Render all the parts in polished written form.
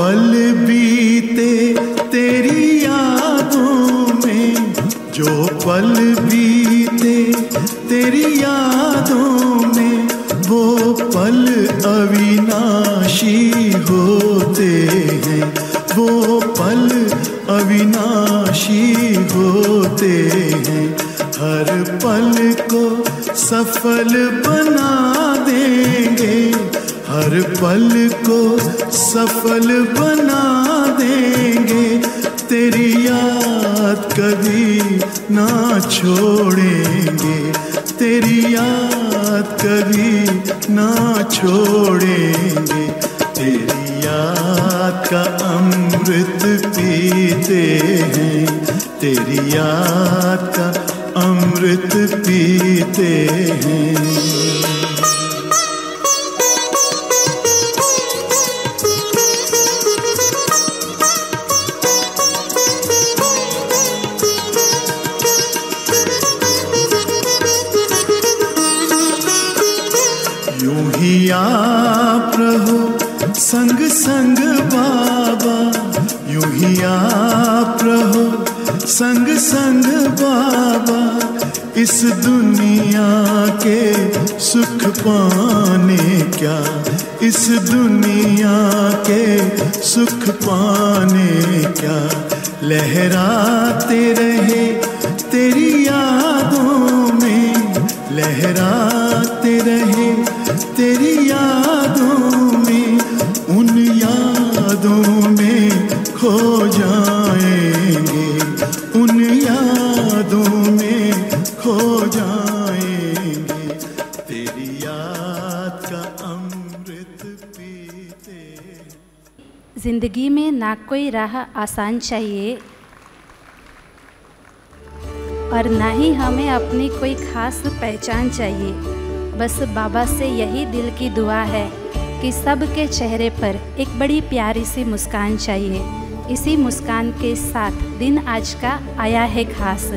पल बीते तेरी यादों में, जो पल बीते तेरी यादों में, वो पल अविनाशी होते हैं, वो पल अविनाशी होते हैं। हर पल को सफल बना देंगे, हर पल को सफल बना देंगे, तेरी याद कभी ना छोड़ेंगे, तेरी याद कभी ना छोड़ेंगे। तेरी याद का अमृत पीते हैं, तेरी याद का अमृत पीते हैं। यूं ही आप रहो संग संग बाबा, यूं ही आप रहो संग संग बाबा, इस दुनिया के सुख पाने क्या, इस दुनिया के सुख पाने क्या। लहराते रहे तेरी यादों में, लहराते रहे तेरी यादों में, उन यादों में खो जाएंगे, उन यादों में खो जाएंगे, तेरी याद का अमृत पीते। ज़िंदगी में ना कोई राह आसान चाहिए और ना ही हमें अपनी कोई खास पहचान चाहिए। बस बाबा से यही दिल की दुआ है कि सबके चेहरे पर एक बड़ी प्यारी सी मुस्कान चाहिए। इसी मुस्कान के साथ दिन आज का आया है खास।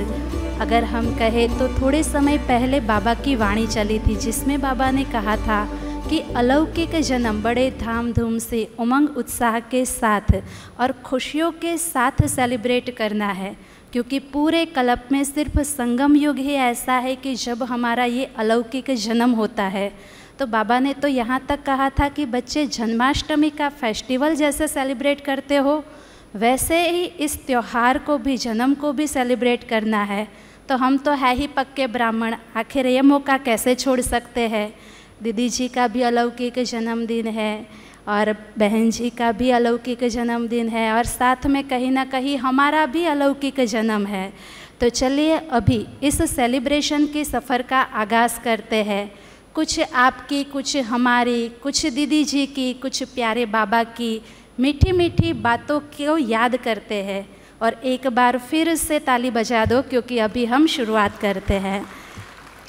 अगर हम कहें तो थोड़े समय पहले बाबा की वाणी चली थी, जिसमें बाबा ने कहा था कि अलौकिक जन्म बड़े धाम धूम से, उमंग उत्साह के साथ और खुशियों के साथ सेलिब्रेट करना है, क्योंकि पूरे कल्प में सिर्फ संगम युग ही ऐसा है कि जब हमारा ये अलौकिक जन्म होता है। तो बाबा ने तो यहाँ तक कहा था कि बच्चे जन्माष्टमी का फेस्टिवल जैसे सेलिब्रेट करते हो, वैसे ही इस त्यौहार को भी, जन्म को भी सेलिब्रेट करना है। तो हम तो है ही पक्के ब्राह्मण, आखिर ये मौका कैसे छोड़ सकते हैं। दीदी जी का भी अलौकिक जन्मदिन है और बहन जी का भी अलौकिक जन्मदिन है, और साथ में कहीं ना कहीं हमारा भी अलौकिक जन्म है। तो चलिए अभी इस सेलिब्रेशन के सफ़र का आगाज़ करते हैं। कुछ आपकी, कुछ हमारी, कुछ दीदी जी की, कुछ प्यारे बाबा की मीठी मीठी बातों को याद करते हैं। और एक बार फिर से ताली बजा दो, क्योंकि अभी हम शुरुआत करते हैं।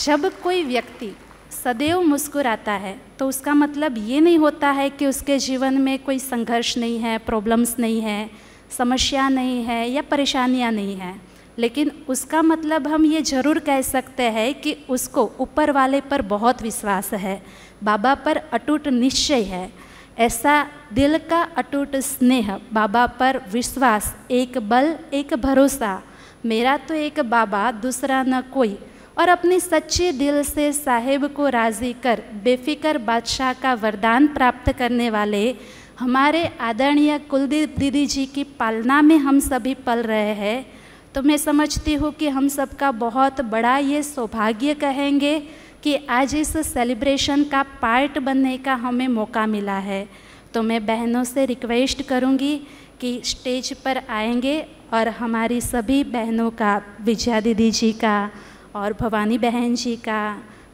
जब कोई व्यक्ति सदैव मुस्कुराता है तो उसका मतलब ये नहीं होता है कि उसके जीवन में कोई संघर्ष नहीं है, प्रॉब्लम्स नहीं है, समस्या नहीं है या परेशानियां नहीं है, लेकिन उसका मतलब हम ये ज़रूर कह सकते हैं कि उसको ऊपर वाले पर बहुत विश्वास है, बाबा पर अटूट निश्चय है। ऐसा दिल का अटूट स्नेह, बाबा पर विश्वास, एक बल, एक भरोसा, मेरा तो एक बाबा दूसरा न कोई, और अपनी सच्चे दिल से साहेब को राज़ी कर बेफिक्र बादशाह का वरदान प्राप्त करने वाले हमारे आदरणीय कुलदीप दीदी जी की पालना में हम सभी पल रहे हैं। तो मैं समझती हूँ कि हम सबका बहुत बड़ा ये सौभाग्य कहेंगे कि आज इस सेलिब्रेशन का पार्ट बनने का हमें मौका मिला है। तो मैं बहनों से रिक्वेस्ट करूँगी कि स्टेज पर आएंगे और हमारी सभी बहनों का, विजया दीदी जी का और भवानी बहन जी का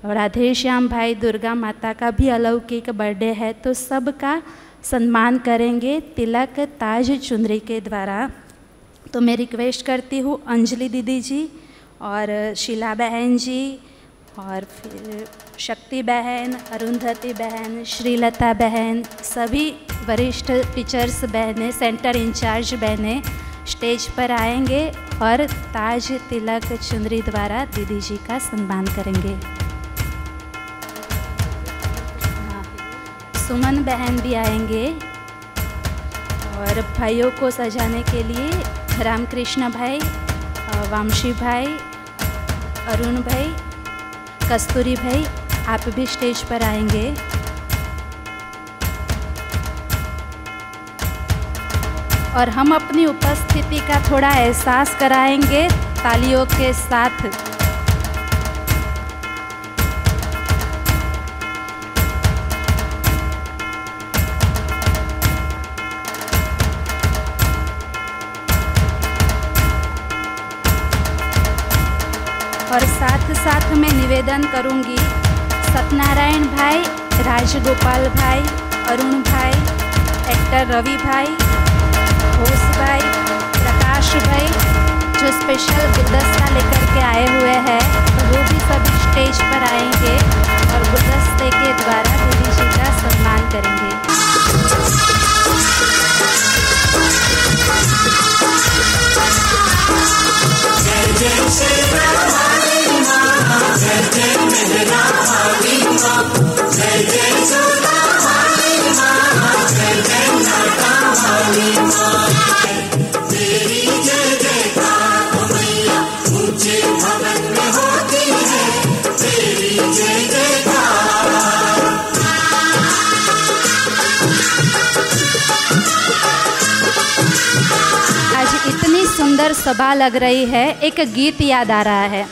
और राधे श्याम भाई, दुर्गा माता का भी अलौकिक बर्थडे है, तो सबका सम्मान करेंगे तिलक, ताज, चुनरी के द्वारा। तो मैं रिक्वेस्ट करती हूँ अंजलि दीदी जी और शीला बहन जी और फिर शक्ति बहन, अरुंधति बहन, श्रीलता बहन, सभी वरिष्ठ टीचर्स बहनें, सेंटर इंचार्ज बहनें स्टेज पर आएंगे और ताज, तिलक, चुनरी द्वारा दीदी जी का सम्मान करेंगे। सुमन बहन भी आएंगे और भाइयों को सजाने के लिए रामकृष्ण भाई, वामशी भाई, अरुण भाई, कस्तूरी भाई, आप भी स्टेज पर आएंगे। और हम अपनी उपस्थिति का थोड़ा एहसास कराएंगे तालियों के साथ। और साथ साथ मैं निवेदन करूंगी सत्यनारायण भाई, राजगोपाल भाई, अरुण भाई, एक्टर रवि भाई, घोष भाई, प्रकाश भाई जो स्पेशल गुलदस्ता लेकर के आए हुए हैं, तो वो भी सभी स्टेज पर आएंगे और गुलदस्ते के द्वारा दीदी जी का सम्मान करेंगे। जय जय श्री रामाली माँ, जय जय मेहरा वाली माँ, जय जय सुधा वाली माँ, जय जय नाटा वाली माँ। तेरी जय जयकार मैया ऊंचे भवन में होती है, तेरी जय जयकार। आज इतनी सुंदर सभा लग रही है, एक गीत याद आ रहा है।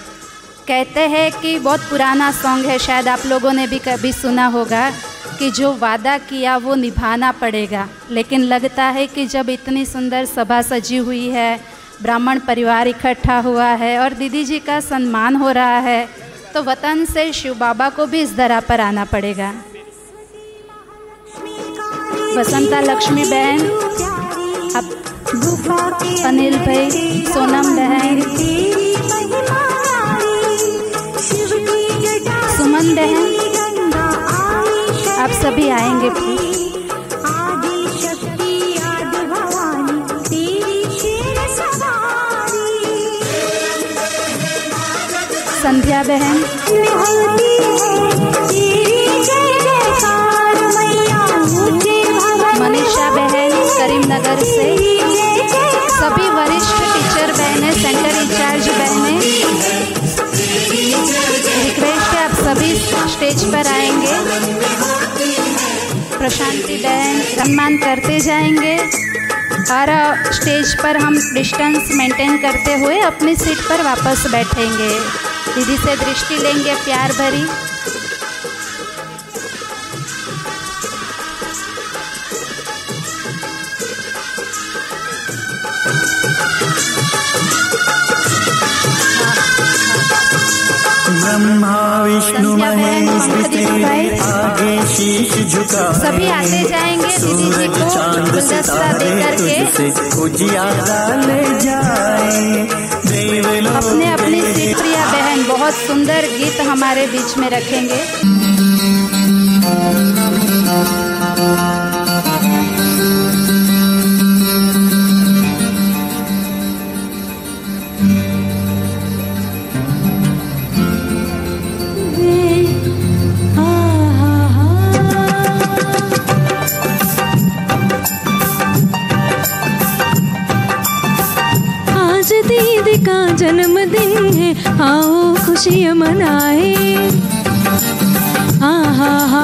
कहते हैं कि बहुत पुराना सॉन्ग है, शायद आप लोगों ने भी कभी सुना होगा कि जो वादा किया वो निभाना पड़ेगा। लेकिन लगता है कि जब इतनी सुंदर सभा सजी हुई है, ब्राह्मण परिवार इकट्ठा हुआ है और दीदी जी का सम्मान हो रहा है, तो वतन से शिव बाबा को भी इस दरा पर आना पड़ेगा। वसंता लक्ष्मी बहन, अब अनिल भाई, सोनम बहन, सुमन बहन, आप सभी आएंगे प्लीज। संध्या बहन, मनीषा बहन करीमनगर से, सभी वरिष्ठ टीचर बहनें, सेंटर इंचार्ज बहनें, रिक्वेस्ट है आप सभी स्टेज पर आएंगे। प्रशांति बहन सम्मान करते जाएंगे और स्टेज पर हम डिस्टेंस मेंटेन करते हुए अपनी सीट पर वापस बैठेंगे। दीदी से दृष्टि लेंगे प्यार भरी। ब्रह्मा विष्णु महेश तेरे आगे शीश झुका, सभी आते जाएंगे दीदी जी को गुलदस्ता दे करके उजियारा ले जाए। अपने अपनी सीट। प्रिया बहन बहुत सुंदर गीत हमारे बीच में रखेंगे। दीदी का जन्मदिन है, आओ खुशियाँ मनाए। हा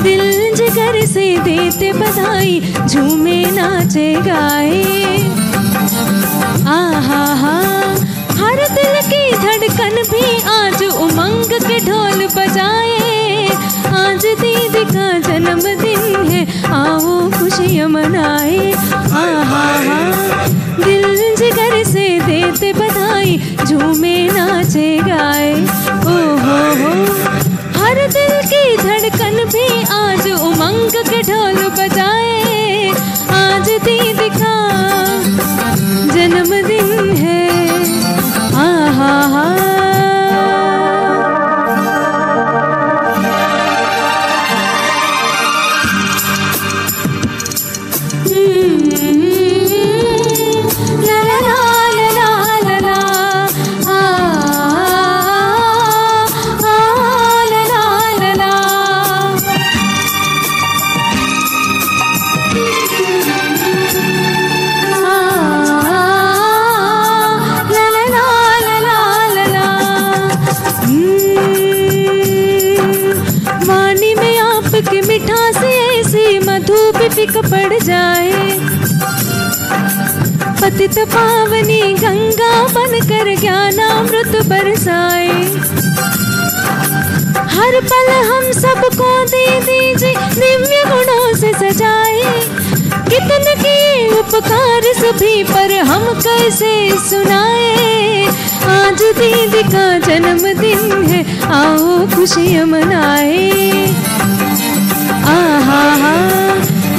दिल जिगर से देते बधाई, झूमे नाचे गाए। हा हर दिल की धड़कन भी आज उमंग के ढोल बजाए। आज दीदी का जन्मदिन है, आओ खुशियाँ मनाए। हा दिल जिगर से देते बधाई, झूमे नाचे गाए। ओ हो हर दिल की धड़कन भी आज उमंग के ढोल बजाए। आज दीदी का जन्मदिन है। हा मिठास ऐसी मधु भी फिक पड़ जाए। पतित पावनी गंगा बनकर ज्ञानामृत बरसाए। हर पल हम सबको दे दीजिए दिव्य गुणों से सजाए। कितने किए उपकार सभी पर हम कैसे सुनाए। आज दीदी का जन्मदिन है, आओ खुशियाँ मनाए। आहा हा,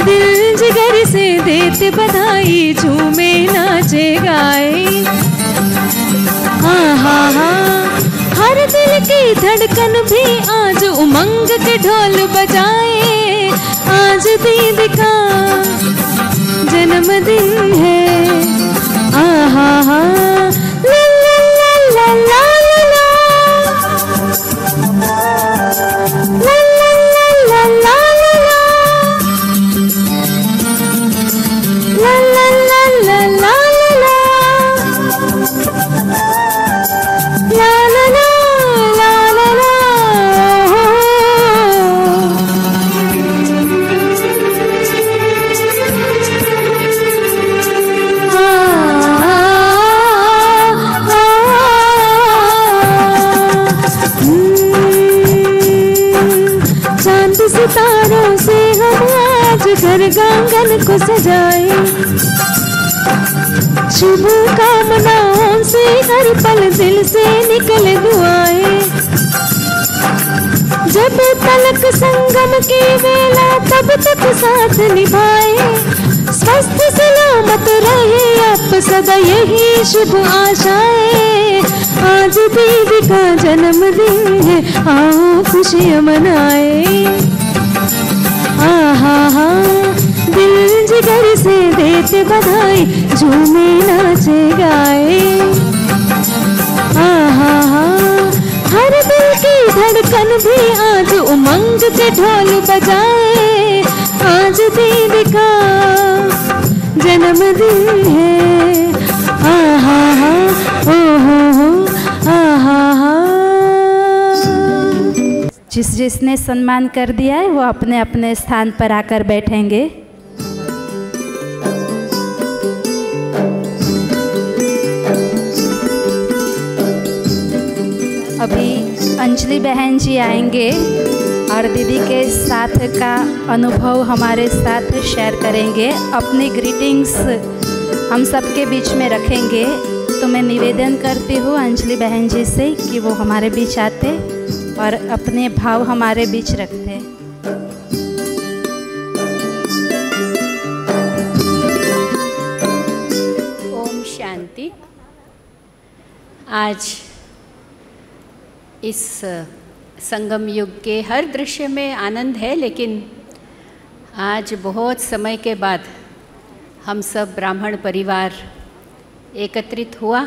दिल जिगर से देते बधाई, झूमे नाचे गाए। आहा हा, हर दिल की धड़कन भी आज उमंग के ढोल बजाए। आज दीदी का जन्मदिन है। आहा हा, ला ला ला ला ला ला ला ला ला ला सितारों से हम आज घर आंगन को सजाए। शुभ कामनाओं से हर पल दिल से निकले दुआएं। जब तलक संगम की वेला तब तक साथ निभाए। स्वस्थ सलामत रहे आप सदा यही शुभ आशाएं। आज दीदी का जन्मदिन है, आओ खुशियाँ मनाए। आहा हा, दिल जिगर से देते बधाई, झूमे नाचे गाए। आहा हा, हर दिल की धड़कन भी आज उमंग के ढोल बजाए। आज दीदी का जन्मदिन है। आहा हा, ओ हो, आहा हा। जिसने सम्मान कर दिया है वो अपने अपने स्थान पर आकर बैठेंगे। अभी अंजलि बहन जी आएंगे और दीदी के साथ का अनुभव हमारे साथ शेयर करेंगे। अपनी ग्रीटिंग्स हम सबके बीच में रखेंगे। तो मैं निवेदन करती हूँ अंजलि बहन जी से कि वो हमारे बीच आते और अपने भाव हमारे बीच रखते। ओम शांति। आज इस संगम युग के हर दृश्य में आनंद है, लेकिन आज बहुत समय के बाद हम सब ब्राह्मण परिवार एकत्रित हुआ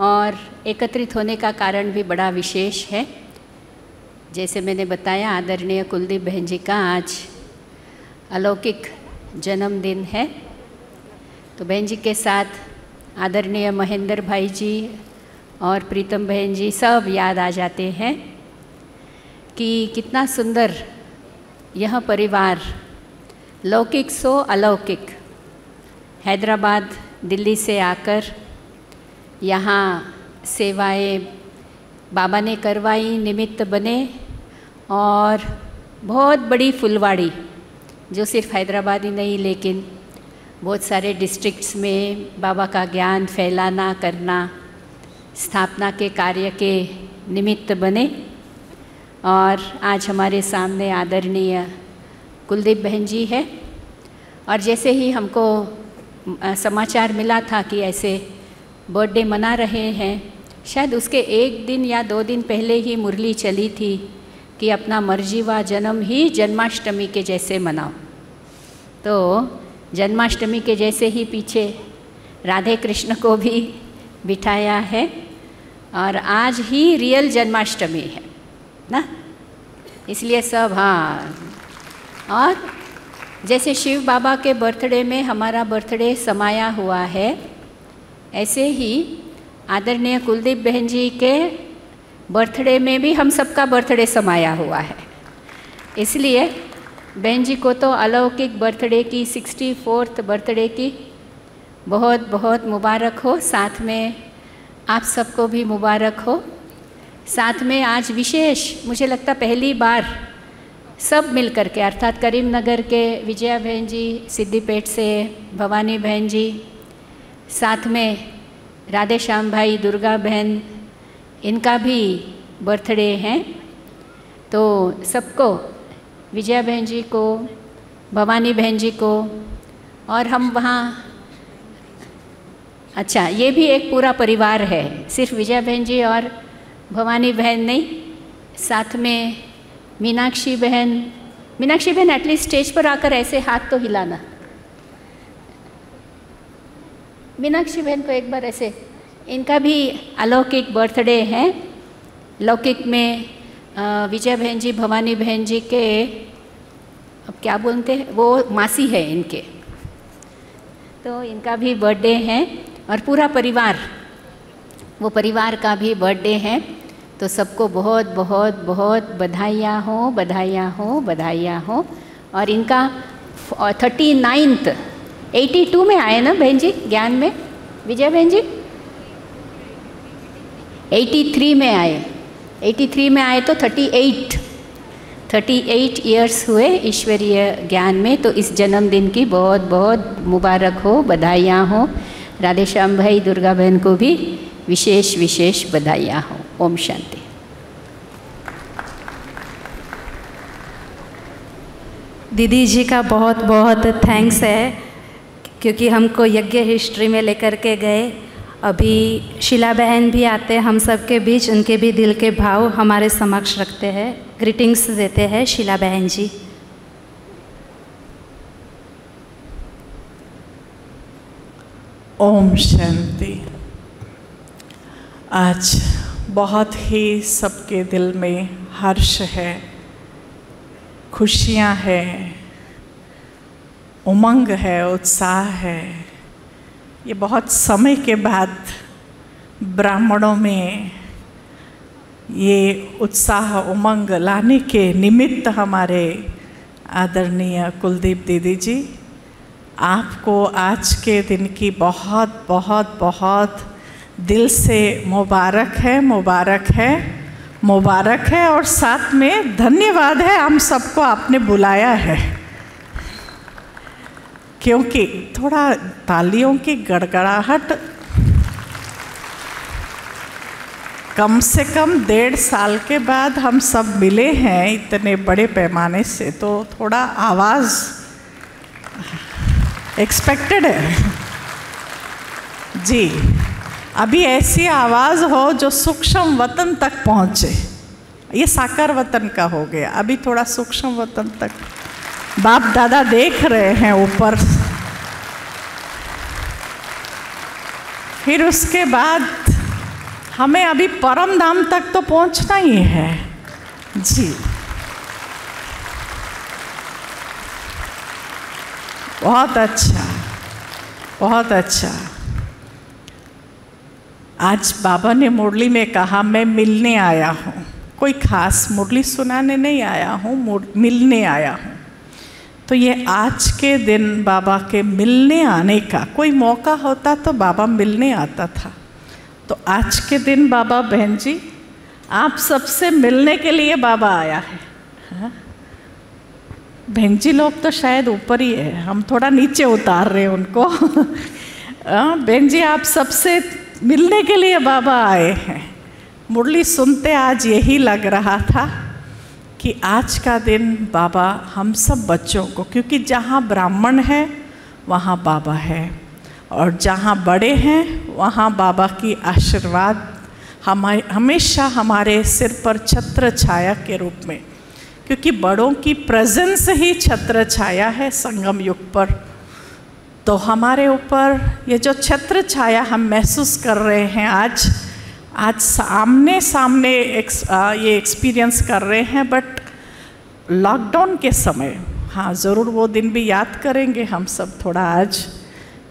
और एकत्रित होने का कारण भी बड़ा विशेष है। जैसे मैंने बताया, आदरणीय कुलदीप बहन जी का आज अलौकिक जन्मदिन है। तो बहन जी के साथ आदरणीय महेंद्र भाई जी और प्रीतम बहन जी सब याद आ जाते हैं कि कितना सुंदर यह परिवार, लौकिक सो अलौकिक, हैदराबाद दिल्ली से आकर यहाँ सेवाएं बाबा ने करवाई, निमित्त बने और बहुत बड़ी फुलवाड़ी, जो सिर्फ हैदराबाद ही नहीं लेकिन बहुत सारे डिस्ट्रिक्ट्स में बाबा का ज्ञान फैलाना करना, स्थापना के कार्य के निमित्त बने। और आज हमारे सामने आदरणीय कुलदीप बहन जी है। और जैसे ही हमको समाचार मिला था कि ऐसे बर्थडे मना रहे हैं, शायद उसके 1 दिन या 2 दिन पहले ही मुरली चली थी कि अपना मर्जीवा जन्म ही जन्माष्टमी के जैसे मनाओ। तो जन्माष्टमी के जैसे ही पीछे राधे कृष्ण को भी बिठाया है और आज ही रियल जन्माष्टमी है ना, इसलिए सब हाँ। और जैसे शिव बाबा के बर्थडे में हमारा बर्थडे समाया हुआ है, ऐसे ही आदरणीय कुलदीप बहन जी के बर्थडे में भी हम सबका बर्थडे समाया हुआ है। इसलिए बहन जी को तो अलौकिक बर्थडे की 64th बर्थडे की बहुत बहुत मुबारक हो। साथ में आप सबको भी मुबारक हो। साथ में आज विशेष, मुझे लगता पहली बार सब मिल कर के, अर्थात करीमनगर के विजया बहन जी, सिद्दीपेट से भवानी बहन जी, साथ में राधे श्याम भाई, दुर्गा बहन, इनका भी बर्थडे है। तो सबको, विजया बहन जी को, भवानी बहन जी को, और हम वहाँ, अच्छा ये भी एक पूरा परिवार है, सिर्फ विजया बहन जी और भवानी बहन नहीं, साथ में मीनाक्षी बहन। मीनाक्षी बहन एटलीस्ट स्टेज पर आकर ऐसे हाथ तो हिलाना। मीनाक्षी बहन को एक बार ऐसे, इनका भी अलौकिक बर्थडे है। लौकिक में विजय बहन जी, भवानी बहन जी के, अब क्या बोलते हैं, वो मासी है इनके, तो इनका भी बर्थडे है। और पूरा परिवार, वो परिवार का भी बर्थडे है। तो सबको बहुत बहुत बहुत बधाइयाँ हो, बधाइयाँ हो, बधाइयाँ हो। और इनका 39th 82 में आए ना बहन जी ज्ञान में, विजया बहन जी 83 में आए, 83 में आए तो 38 ईयर्स हुए ईश्वरीय ज्ञान में। तो इस जन्मदिन की बहुत बहुत मुबारक हो, बधाइयाँ हो। राधे श्याम भाई, दुर्गा बहन को भी विशेष विशेष बधाइयाँ हो। ओम शांति। दीदी जी का बहुत बहुत थैंक्स है, क्योंकि हमको यज्ञ हिस्ट्री में लेकर के गए। अभी शीला बहन भी आते हैं हम सब के बीच, उनके भी दिल के भाव हमारे समक्ष रखते हैं, ग्रीटिंग्स देते हैं शीला बहन जी। ओम शांति। आज बहुत ही सबके दिल में हर्ष है, खुशियाँ हैं, उमंग है, उत्साह है। ये बहुत समय के बाद ब्राह्मणों में ये उत्साह, उमंग लाने के निमित्त हमारे आदरणीय कुलदीप दीदी जी, आपको आज के दिन की बहुत बहुत बहुत दिल से मुबारक है, मुबारक है, मुबारक है। और साथ में धन्यवाद है हम सबको आपने बुलाया है, क्योंकि थोड़ा तालियों की गड़गड़ाहट, कम से कम 1.5 साल के बाद हम सब मिले हैं इतने बड़े पैमाने से, तो थोड़ा आवाज़ एक्सपेक्टेड है जी। अभी ऐसी आवाज़ हो जो सूक्ष्म वतन तक पहुँचे। ये साकार वतन का हो गया, अभी थोड़ा सूक्ष्म वतन तक बाप दादा देख रहे हैं ऊपर। फिर उसके बाद हमें अभी परम धाम तक तो पहुँचना ही है जी। बहुत अच्छा, बहुत अच्छा। आज बाबा ने मुरली में कहा मैं मिलने आया हूँ, कोई खास मुरली सुनाने नहीं आया हूँ, मिलने आया हूँ। तो ये आज के दिन बाबा के मिलने आने का कोई मौका होता तो बाबा मिलने आता था। तो आज के दिन बाबा बहन जी आप सबसे मिलने के लिए बाबा आया है। हाँ? बहन जी लोग तो शायद ऊपर ही है, हम थोड़ा नीचे उतार रहे हैं उनको। बहन जी आप सबसे मिलने के लिए बाबा आए हैं। मुरली सुनते आज यही लग रहा था कि आज का दिन बाबा हम सब बच्चों को, क्योंकि जहाँ ब्राह्मण है वहाँ बाबा है, और जहाँ बड़े हैं वहाँ बाबा की आशीर्वाद हमेशा हमारे सिर पर छत्र छाया के रूप में, क्योंकि बड़ों की प्रेजेंस ही छत्र छाया है संगम युग पर। तो हमारे ऊपर ये जो छत्र छाया हम महसूस कर रहे हैं आज सामने सामने ये एक्सपीरियंस कर रहे हैं। बट लॉकडाउन के समय, हाँ ज़रूर वो दिन भी याद करेंगे हम सब थोड़ा आज,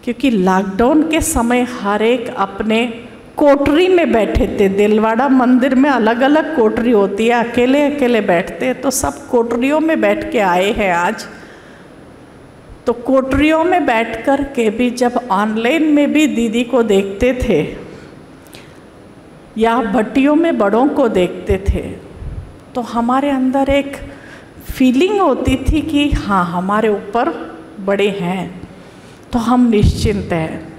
क्योंकि लॉकडाउन के समय हर एक अपने कोठरी में बैठे थे। दिलवाड़ा मंदिर में अलग अलग कोठरी होती है, अकेले अकेले बैठते हैं, तो सब कोठरियों में बैठ के आए हैं आज। तो कोठरियों में बैठ कर के भी जब ऑनलाइन में भी दीदी को देखते थे या भट्टियों में बड़ों को देखते थे, तो हमारे अंदर एक फीलिंग होती थी कि हाँ, हमारे ऊपर बड़े हैं तो हम निश्चिंत हैं।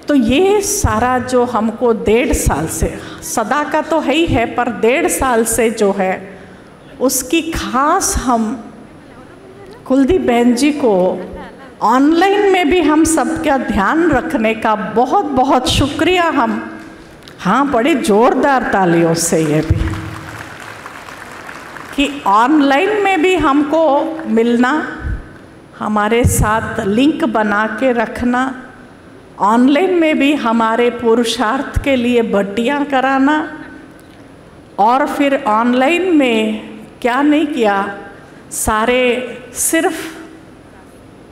तो ये सारा जो हमको 1.5 साल से, सदा का तो है ही है, पर 1.5 साल से जो है उसकी खास हम कुलदीप बहन जी को ऑनलाइन में भी हम सबका ध्यान रखने का बहुत बहुत शुक्रिया हम, हाँ, बड़े जोरदार तालियों से ये भी, कि ऑनलाइन में भी हमको मिलना, हमारे साथ लिंक बना के रखना, ऑनलाइन में भी हमारे पुरुषार्थ के लिए भट्टियाँ कराना, और फिर ऑनलाइन में क्या नहीं किया, सारे सिर्फ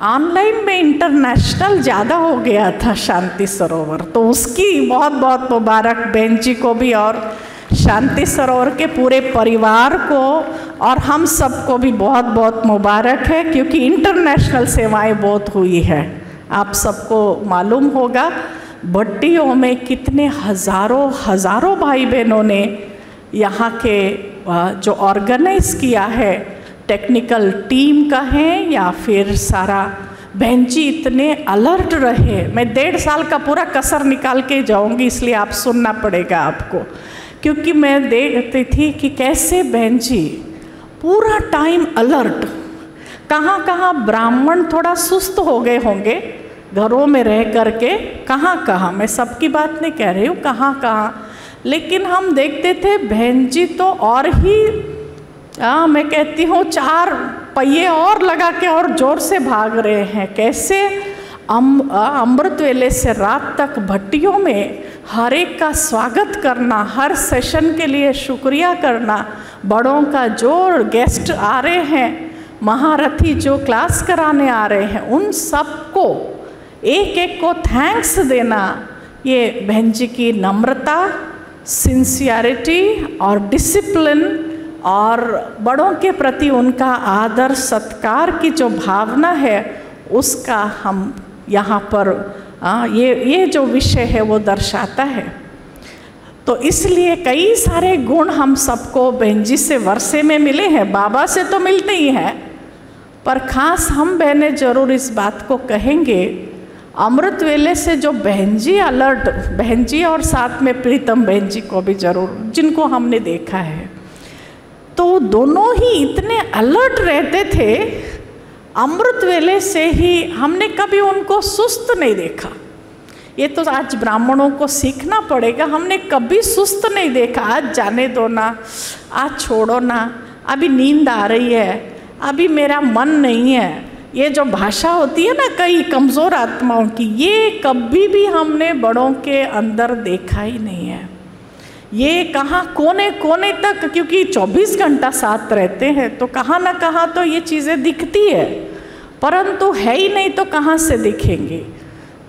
ऑनलाइन में इंटरनेशनल ज़्यादा हो गया था शांति सरोवर, तो उसकी बहुत बहुत मुबारक बहन जी को भी और शांति सरोवर के पूरे परिवार को और हम सबको भी बहुत बहुत मुबारक है, क्योंकि इंटरनेशनल सेवाएं बहुत हुई है। आप सबको मालूम होगा भट्टियों में कितने हज़ारों हज़ारों भाई बहनों ने यहाँ के जो ऑर्गेनाइज किया है, टेक्निकल टीम का है या फिर सारा, बहन जी इतने अलर्ट रहे। मैं 1.5 साल का पूरा कसर निकाल के जाऊंगी, इसलिए आप सुनना पड़ेगा आपको, क्योंकि मैं देखती थी कि कैसे बहन जी पूरा टाइम अलर्ट। कहाँ कहाँ ब्राह्मण थोड़ा सुस्त हो गए होंगे घरों में रह करके, कहाँ कहाँ, मैं सबकी बात नहीं कह रही हूँ, कहाँ कहाँ, लेकिन हम देखते थे बहन जी तो और ही मैं कहती हूँ 4 पहिए और लगा के और ज़ोर से भाग रहे हैं। कैसे अमृत वेले से रात तक भट्टियों में हर एक का स्वागत करना, हर सेशन के लिए शुक्रिया करना, बड़ों का जो गेस्ट आ रहे हैं, महारथी जो क्लास कराने आ रहे हैं, उन सबको एक एक को थैंक्स देना, ये बहन जी की नम्रता, सिंसियरिटी और डिसिप्लिन और बड़ों के प्रति उनका आदर सत्कार की जो भावना है, उसका हम यहाँ पर ये जो विषय है वो दर्शाता है। तो इसलिए कई सारे गुण हम सबको बहन जी से वर्षे में मिले हैं, बाबा से तो मिलते ही हैं, पर खास हम बहनें जरूर इस बात को कहेंगे, अमृत वेले से जो बहन जी अलर्ट, बहन जी और साथ में प्रीतम बहन जी को भी जरूर, जिनको हमने देखा है, तो दोनों ही इतने अलर्ट रहते थे। अमृत वेले से ही हमने कभी उनको सुस्त नहीं देखा। ये तो आज ब्राह्मणों को सीखना पड़ेगा, हमने कभी सुस्त नहीं देखा। आज जाने दो ना, आज छोड़ो ना, अभी नींद आ रही है, अभी मेरा मन नहीं है, ये जो भाषा होती है ना कई कमज़ोर आत्माओं की, ये कभी भी हमने बड़ों के अंदर देखा ही नहीं है। ये कहाँ कोने कोने तक, क्योंकि 24 घंटा साथ रहते हैं, तो कहाँ ना कहाँ तो ये चीज़ें दिखती है, परंतु है ही नहीं तो कहाँ से दिखेंगी।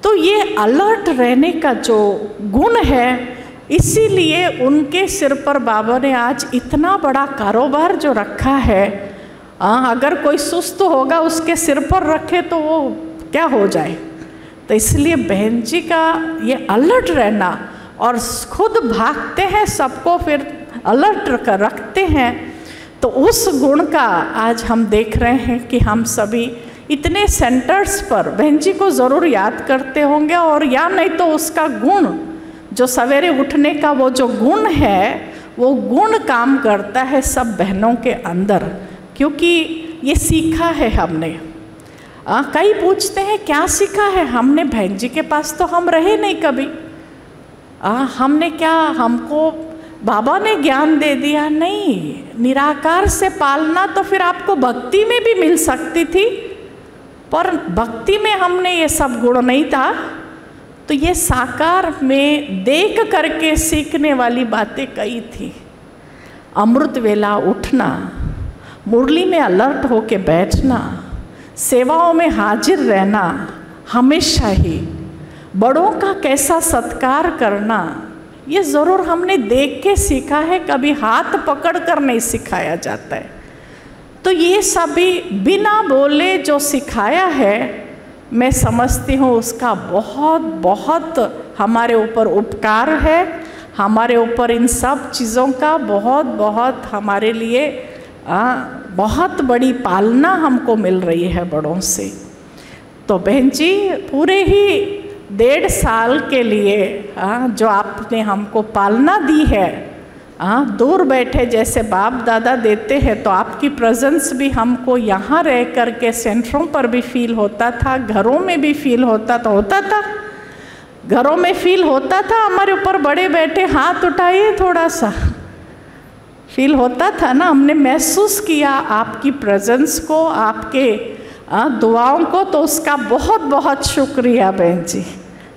तो ये अलर्ट रहने का जो गुण है, इसीलिए उनके सिर पर बाबा ने आज इतना बड़ा कारोबार जो रखा है। अगर कोई सुस्त होगा उसके सिर पर रखे तो वो क्या हो जाए। तो इसलिए बहन जी का ये अलर्ट रहना, और खुद भागते हैं, सबको फिर अलर्ट रखते हैं, तो उस गुण का आज हम देख रहे हैं कि हम सभी इतने सेंटर्स पर बहन जी को ज़रूर याद करते होंगे, और या नहीं तो उसका गुण जो सवेरे उठने का वो जो गुण है, वो गुण काम करता है सब बहनों के अंदर, क्योंकि ये सीखा है हमने। कई पूछते हैं क्या सीखा है हमने, बहन जी के पास तो हम रहे नहीं कभी, हमने क्या, हमको बाबा ने ज्ञान दे दिया? नहीं, निराकार से पालना तो फिर आपको भक्ति में भी मिल सकती थी, पर भक्ति में हमने ये सब गुण नहीं था, तो ये साकार में देख करके सीखने वाली बातें कई थी। अमृत वेला उठना, मुरली में अलर्ट होके बैठना, सेवाओं में हाजिर रहना, हमेशा ही बड़ों का कैसा सत्कार करना, ये ज़रूर हमने देख के सीखा है, कभी हाथ पकड़ कर नहीं सिखाया जाता है। तो ये सभी बिना बोले जो सिखाया है, मैं समझती हूँ उसका बहुत बहुत हमारे ऊपर उपकार है, हमारे ऊपर इन सब चीज़ों का बहुत बहुत हमारे लिए बहुत बड़ी पालना हमको मिल रही है बड़ों से। तो बहन जी पूरे ही 1.5 साल के लिए जो आपने हमको पालना दी है, दूर बैठे जैसे बाप दादा देते हैं, तो आपकी प्रेजेंस भी हमको यहाँ रह कर के सेंटरों पर भी फील होता था, घरों में भी फील होता था, घरों में फील होता था। हमारे ऊपर बड़े बैठे, हाथ उठाइए, थोड़ा सा फील होता था ना, हमने महसूस किया आपकी प्रेजेंस को, आपके दुआओं को। तो उसका बहुत बहुत शुक्रिया बहन जी।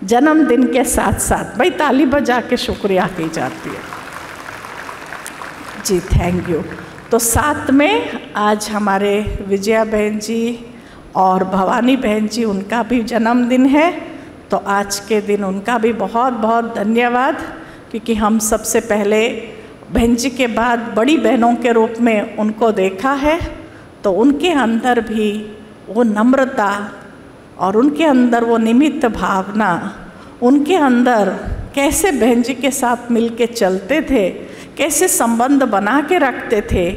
जन्मदिन के साथ साथ भाई ताली बजा के शुक्रिया की जाती है जी, थैंक यू। तो साथ में आज हमारे विजया बहन जी और भवानी बहन जी, उनका भी जन्मदिन है। तो आज के दिन उनका भी बहुत बहुत धन्यवाद, क्योंकि हम सबसे पहले बहन जी के बाद बड़ी बहनों के रूप में उनको देखा है। तो उनके अंदर भी वो नम्रता और उनके अंदर वो निमित्त भावना, उनके अंदर कैसे बहन जी के साथ मिल के चलते थे, कैसे संबंध बना के रखते थे,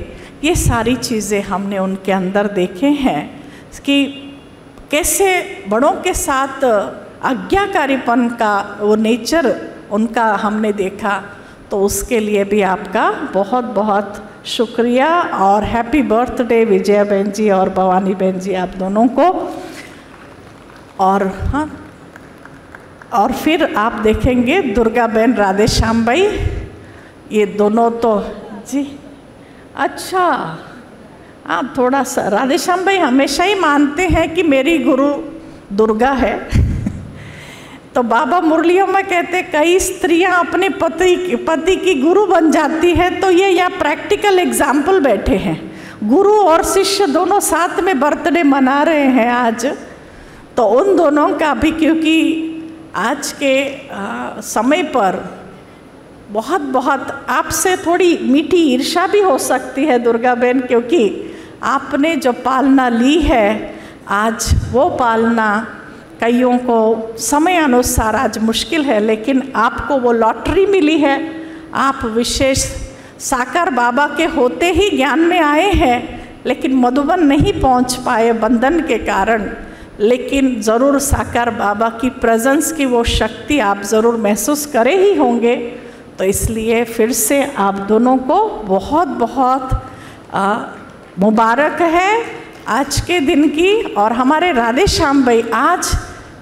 ये सारी चीज़ें हमने उनके अंदर देखे हैं कि कैसे बड़ों के साथ आज्ञाकारीपन का वो नेचर उनका हमने देखा। तो उसके लिए भी आपका बहुत बहुत शुक्रिया और हैप्पी बर्थडे विजया बहन जी और भवानी बहन जी, आप दोनों को। और हाँ, और फिर आप देखेंगे दुर्गा बहन, राधे श्याम भाई, ये दोनों तो जी अच्छा। आप थोड़ा सा राधे श्याम भाई हमेशा ही मानते हैं कि मेरी गुरु दुर्गा है। तो बाबा मुरलियों में कहते कई स्त्रियां अपने पति की गुरु बन जाती है। तो ये यहाँ प्रैक्टिकल एग्जाम्पल बैठे हैं, गुरु और शिष्य दोनों साथ में बर्थडे मना रहे हैं आज। तो उन दोनों का भी, क्योंकि आज के समय पर बहुत बहुत आपसे थोड़ी मीठी ईर्ष्या भी हो सकती है दुर्गा बहन, क्योंकि आपने जो पालना ली है आज वो पालना कईयों को समय अनुसार आज मुश्किल है, लेकिन आपको वो लॉटरी मिली है। आप विशेष साकार बाबा के होते ही ज्ञान में आए हैं, लेकिन मधुबन नहीं पहुंच पाए बंधन के कारण। लेकिन ज़रूर साकार बाबा की प्रेजेंस की वो शक्ति आप ज़रूर महसूस करे ही होंगे। तो इसलिए फिर से आप दोनों को बहुत बहुत मुबारक है आज के दिन की। और हमारे राधे श्याम भाई आज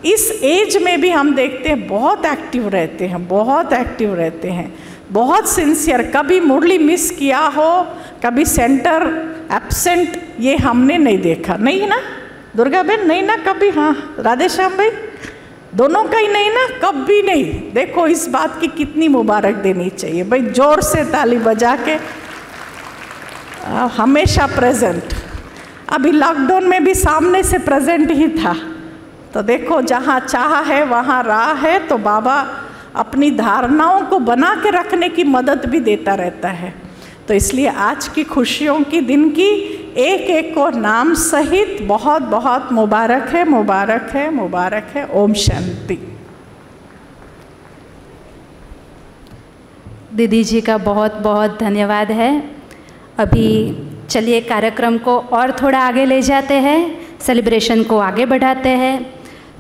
इस एज में भी हम देखते हैं बहुत एक्टिव रहते हैं, बहुत एक्टिव रहते हैं, बहुत सिंसियर। कभी मुरली मिस किया हो, कभी सेंटर एब्सेंट, ये हमने नहीं देखा। नहीं ना दुर्गा बहन, नहीं ना कभी? हाँ राधे श्याम भाई, दोनों का ही नहीं ना, कभी नहीं। देखो इस बात की कितनी मुबारक देनी चाहिए भाई, जोर से ताली बजा के। हमेशा प्रेजेंट, अभी लॉकडाउन में भी सामने से प्रेजेंट ही था। तो देखो जहाँ चाह है वहाँ राह है। तो बाबा अपनी धारणाओं को बना के रखने की मदद भी देता रहता है। तो इसलिए आज की खुशियों की दिन की एक एक को नाम सहित बहुत बहुत मुबारक है, मुबारक है, मुबारक है। ओम शांति। दीदी जी का बहुत बहुत धन्यवाद है। अभी चलिए कार्यक्रम को और थोड़ा आगे ले जाते हैं, सेलिब्रेशन को आगे बढ़ाते हैं।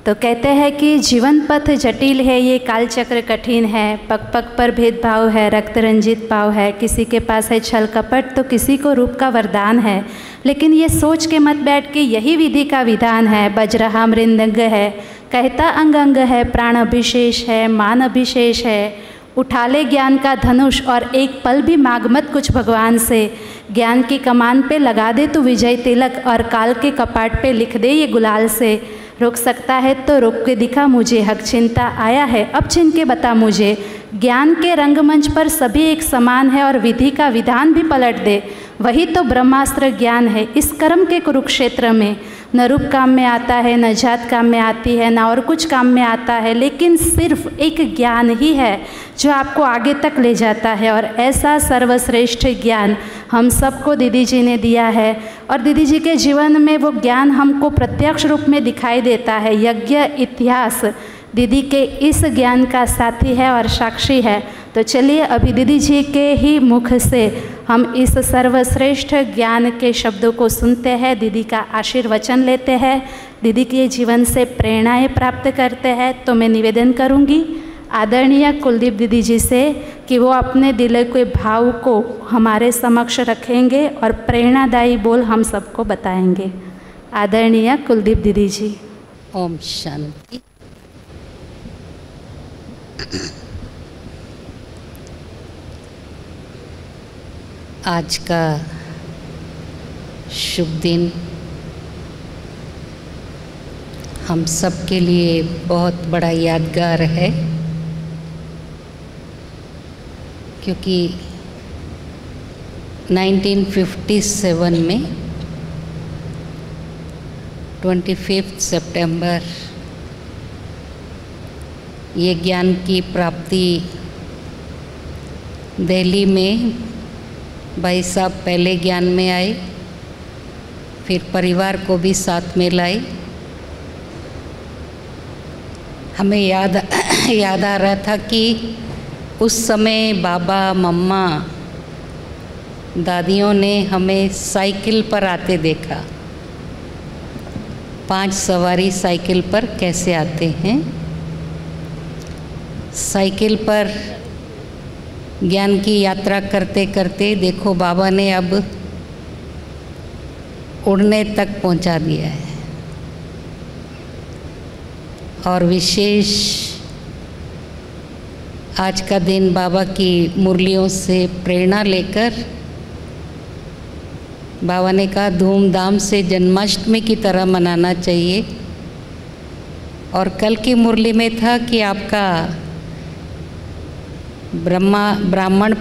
तो कहते हैं कि जीवन पथ जटिल है, ये काल चक्र कठिन है, पग पग पर भेदभाव है, रक्त रंजित पाव है, किसी के पास है छल कपट तो किसी को रूप का वरदान है। लेकिन ये सोच के मत बैठ के यही विधि का विधान है। बज रहा मृदंग है, कहता अंग अंग है, प्राण अभिशेष है, मान अभिशेष है। उठा ले ज्ञान का धनुष और एक पल भी मांग मत कुछ भगवान से। ज्ञान की कमान पे लगा दे तू विजय तिलक और काल के कपाट पे लिख दे ये गुलाल से। रोक सकता है तो रोक के दिखा मुझे, हक चिंता आया है अब छिन के बता मुझे। ज्ञान के रंगमंच पर सभी एक समान है और विधि का विधान भी पलट दे, वही तो ब्रह्मास्त्र ज्ञान है इस कर्म के कुरुक्षेत्र में। न रूप काम में आता है, न जात काम में आती है, न और कुछ काम में आता है, लेकिन सिर्फ एक ज्ञान ही है जो आपको आगे तक ले जाता है। और ऐसा सर्वश्रेष्ठ ज्ञान हम सबको दीदी जी ने दिया है और दीदी जी के जीवन में वो ज्ञान हमको प्रत्यक्ष रूप में दिखाई देता है। यज्ञ इतिहास दीदी के इस ज्ञान का साथी है और साक्षी है। तो चलिए अभी दीदी जी के ही मुख से हम इस सर्वश्रेष्ठ ज्ञान के शब्दों को सुनते हैं, दीदी का आशीर्वचन लेते हैं, दीदी के जीवन से प्रेरणाएं प्राप्त करते हैं। तो मैं निवेदन करूंगी आदरणीय कुलदीप दीदी जी से कि वो अपने दिल के भाव को हमारे समक्ष रखेंगे और प्रेरणादायी बोल हम सबको बताएंगे। आदरणीय कुलदीप दीदी जी। ओम शांति। आज का शुभ दिन हम सब के लिए बहुत बड़ा यादगार है, क्योंकि 1957 में 25 सितंबर ये ज्ञान की प्राप्ति दिल्ली में भाई साहब पहले ज्ञान में आए, फिर परिवार को भी साथ में लाए। हमें याद आ रहा था कि उस समय बाबा मम्मा दादियों ने हमें साइकिल पर आते देखा। 5 सवारी साइकिल पर कैसे आते हैं, साइकिल पर ज्ञान की यात्रा करते करते देखो बाबा ने अब उड़ने तक पहुंचा दिया है। और विशेष आज का दिन बाबा की मुरलियों से प्रेरणा लेकर बाबा ने कहा धूमधाम से जन्माष्टमी की तरह मनाना चाहिए। और कल की मुरली में था कि आपका ब्राह्मण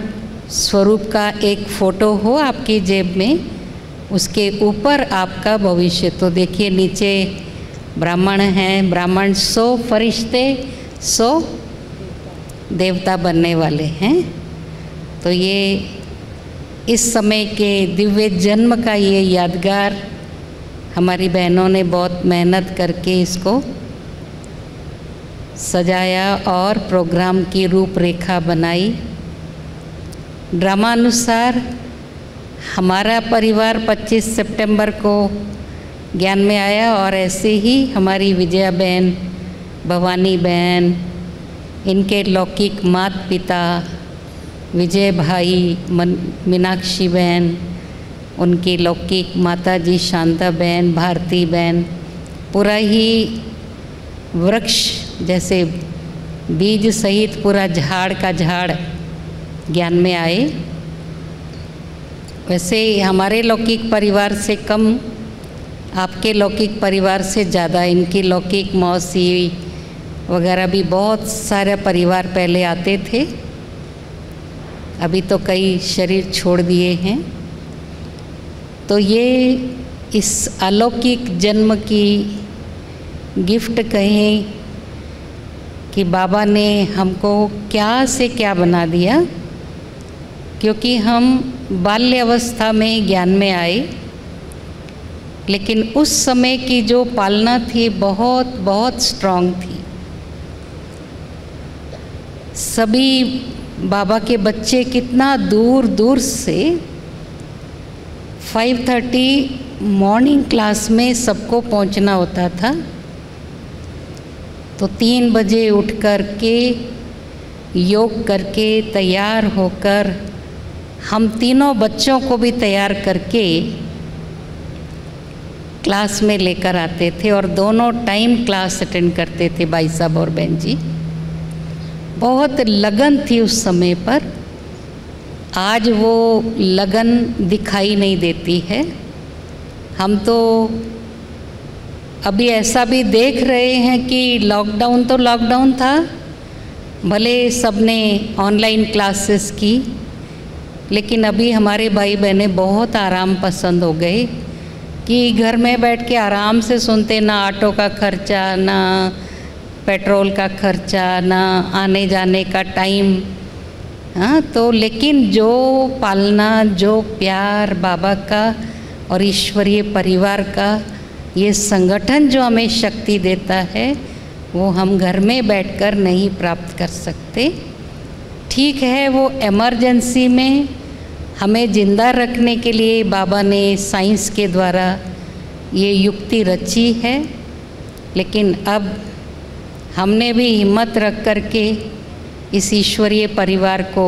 स्वरूप का एक फ़ोटो हो आपकी जेब में, उसके ऊपर आपका भविष्य। तो देखिए नीचे ब्राह्मण हैं, ब्राह्मण 100 फरिश्ते 100 देवता बनने वाले हैं। तो ये इस समय के दिव्य जन्म का ये यादगार हमारी बहनों ने बहुत मेहनत करके इसको सजाया और प्रोग्राम की रूपरेखा बनाई। ड्रामानुसार हमारा परिवार 25 सितंबर को ज्ञान में आया और ऐसे ही हमारी विजया बहन, भवानी बहन, इनके लौकिक माता पिता, विजय भाई, मीनाक्षी बहन, उनकी लौकिक माता जी शांता बहन, भारती बहन, पूरा ही वृक्ष जैसे बीज सहित पूरा झाड़ का झाड़ ज्ञान में आए। वैसे हमारे लौकिक परिवार से कम, आपके लौकिक परिवार से ज़्यादा इनकी लौकिक मौसी वगैरह भी बहुत सारे परिवार पहले आते थे। अभी तो कई शरीर छोड़ दिए हैं। तो ये इस अलौकिक जन्म की गिफ्ट कहें कि बाबा ने हमको क्या से क्या बना दिया, क्योंकि हम बाल्य अवस्था में ज्ञान में आए, लेकिन उस समय की जो पालना थी बहुत बहुत स्ट्रांग थी। सभी बाबा के बच्चे कितना दूर दूर से 5:30 मॉर्निंग क्लास में सबको पहुंचना होता था। तो 3 बजे उठ कर के योग करके तैयार होकर हम तीनों बच्चों को भी तैयार करके क्लास में लेकर आते थे और दोनों टाइम क्लास अटेंड करते थे भाई साहब और बहन जी। बहुत लगन थी उस समय पर। आज वो लगन दिखाई नहीं देती है। हम तो अभी ऐसा भी देख रहे हैं कि लॉकडाउन तो लॉकडाउन था, भले सबने ऑनलाइन क्लासेस की, लेकिन अभी हमारे भाई बहनें बहुत आराम पसंद हो गए। कि घर में बैठ के आराम से सुनते, ना ऑटो का खर्चा, ना पेट्रोल का खर्चा, ना आने जाने का टाइम। हाँ, तो लेकिन जो पालना, जो प्यार बाबा का और ईश्वरीय परिवार का, ये संगठन जो हमें शक्ति देता है, वो हम घर में बैठकर नहीं प्राप्त कर सकते। ठीक है, वो इमरजेंसी में हमें ज़िंदा रखने के लिए बाबा ने साइंस के द्वारा ये युक्ति रची है, लेकिन अब हमने भी हिम्मत रख कर के इस ईश्वरीय परिवार को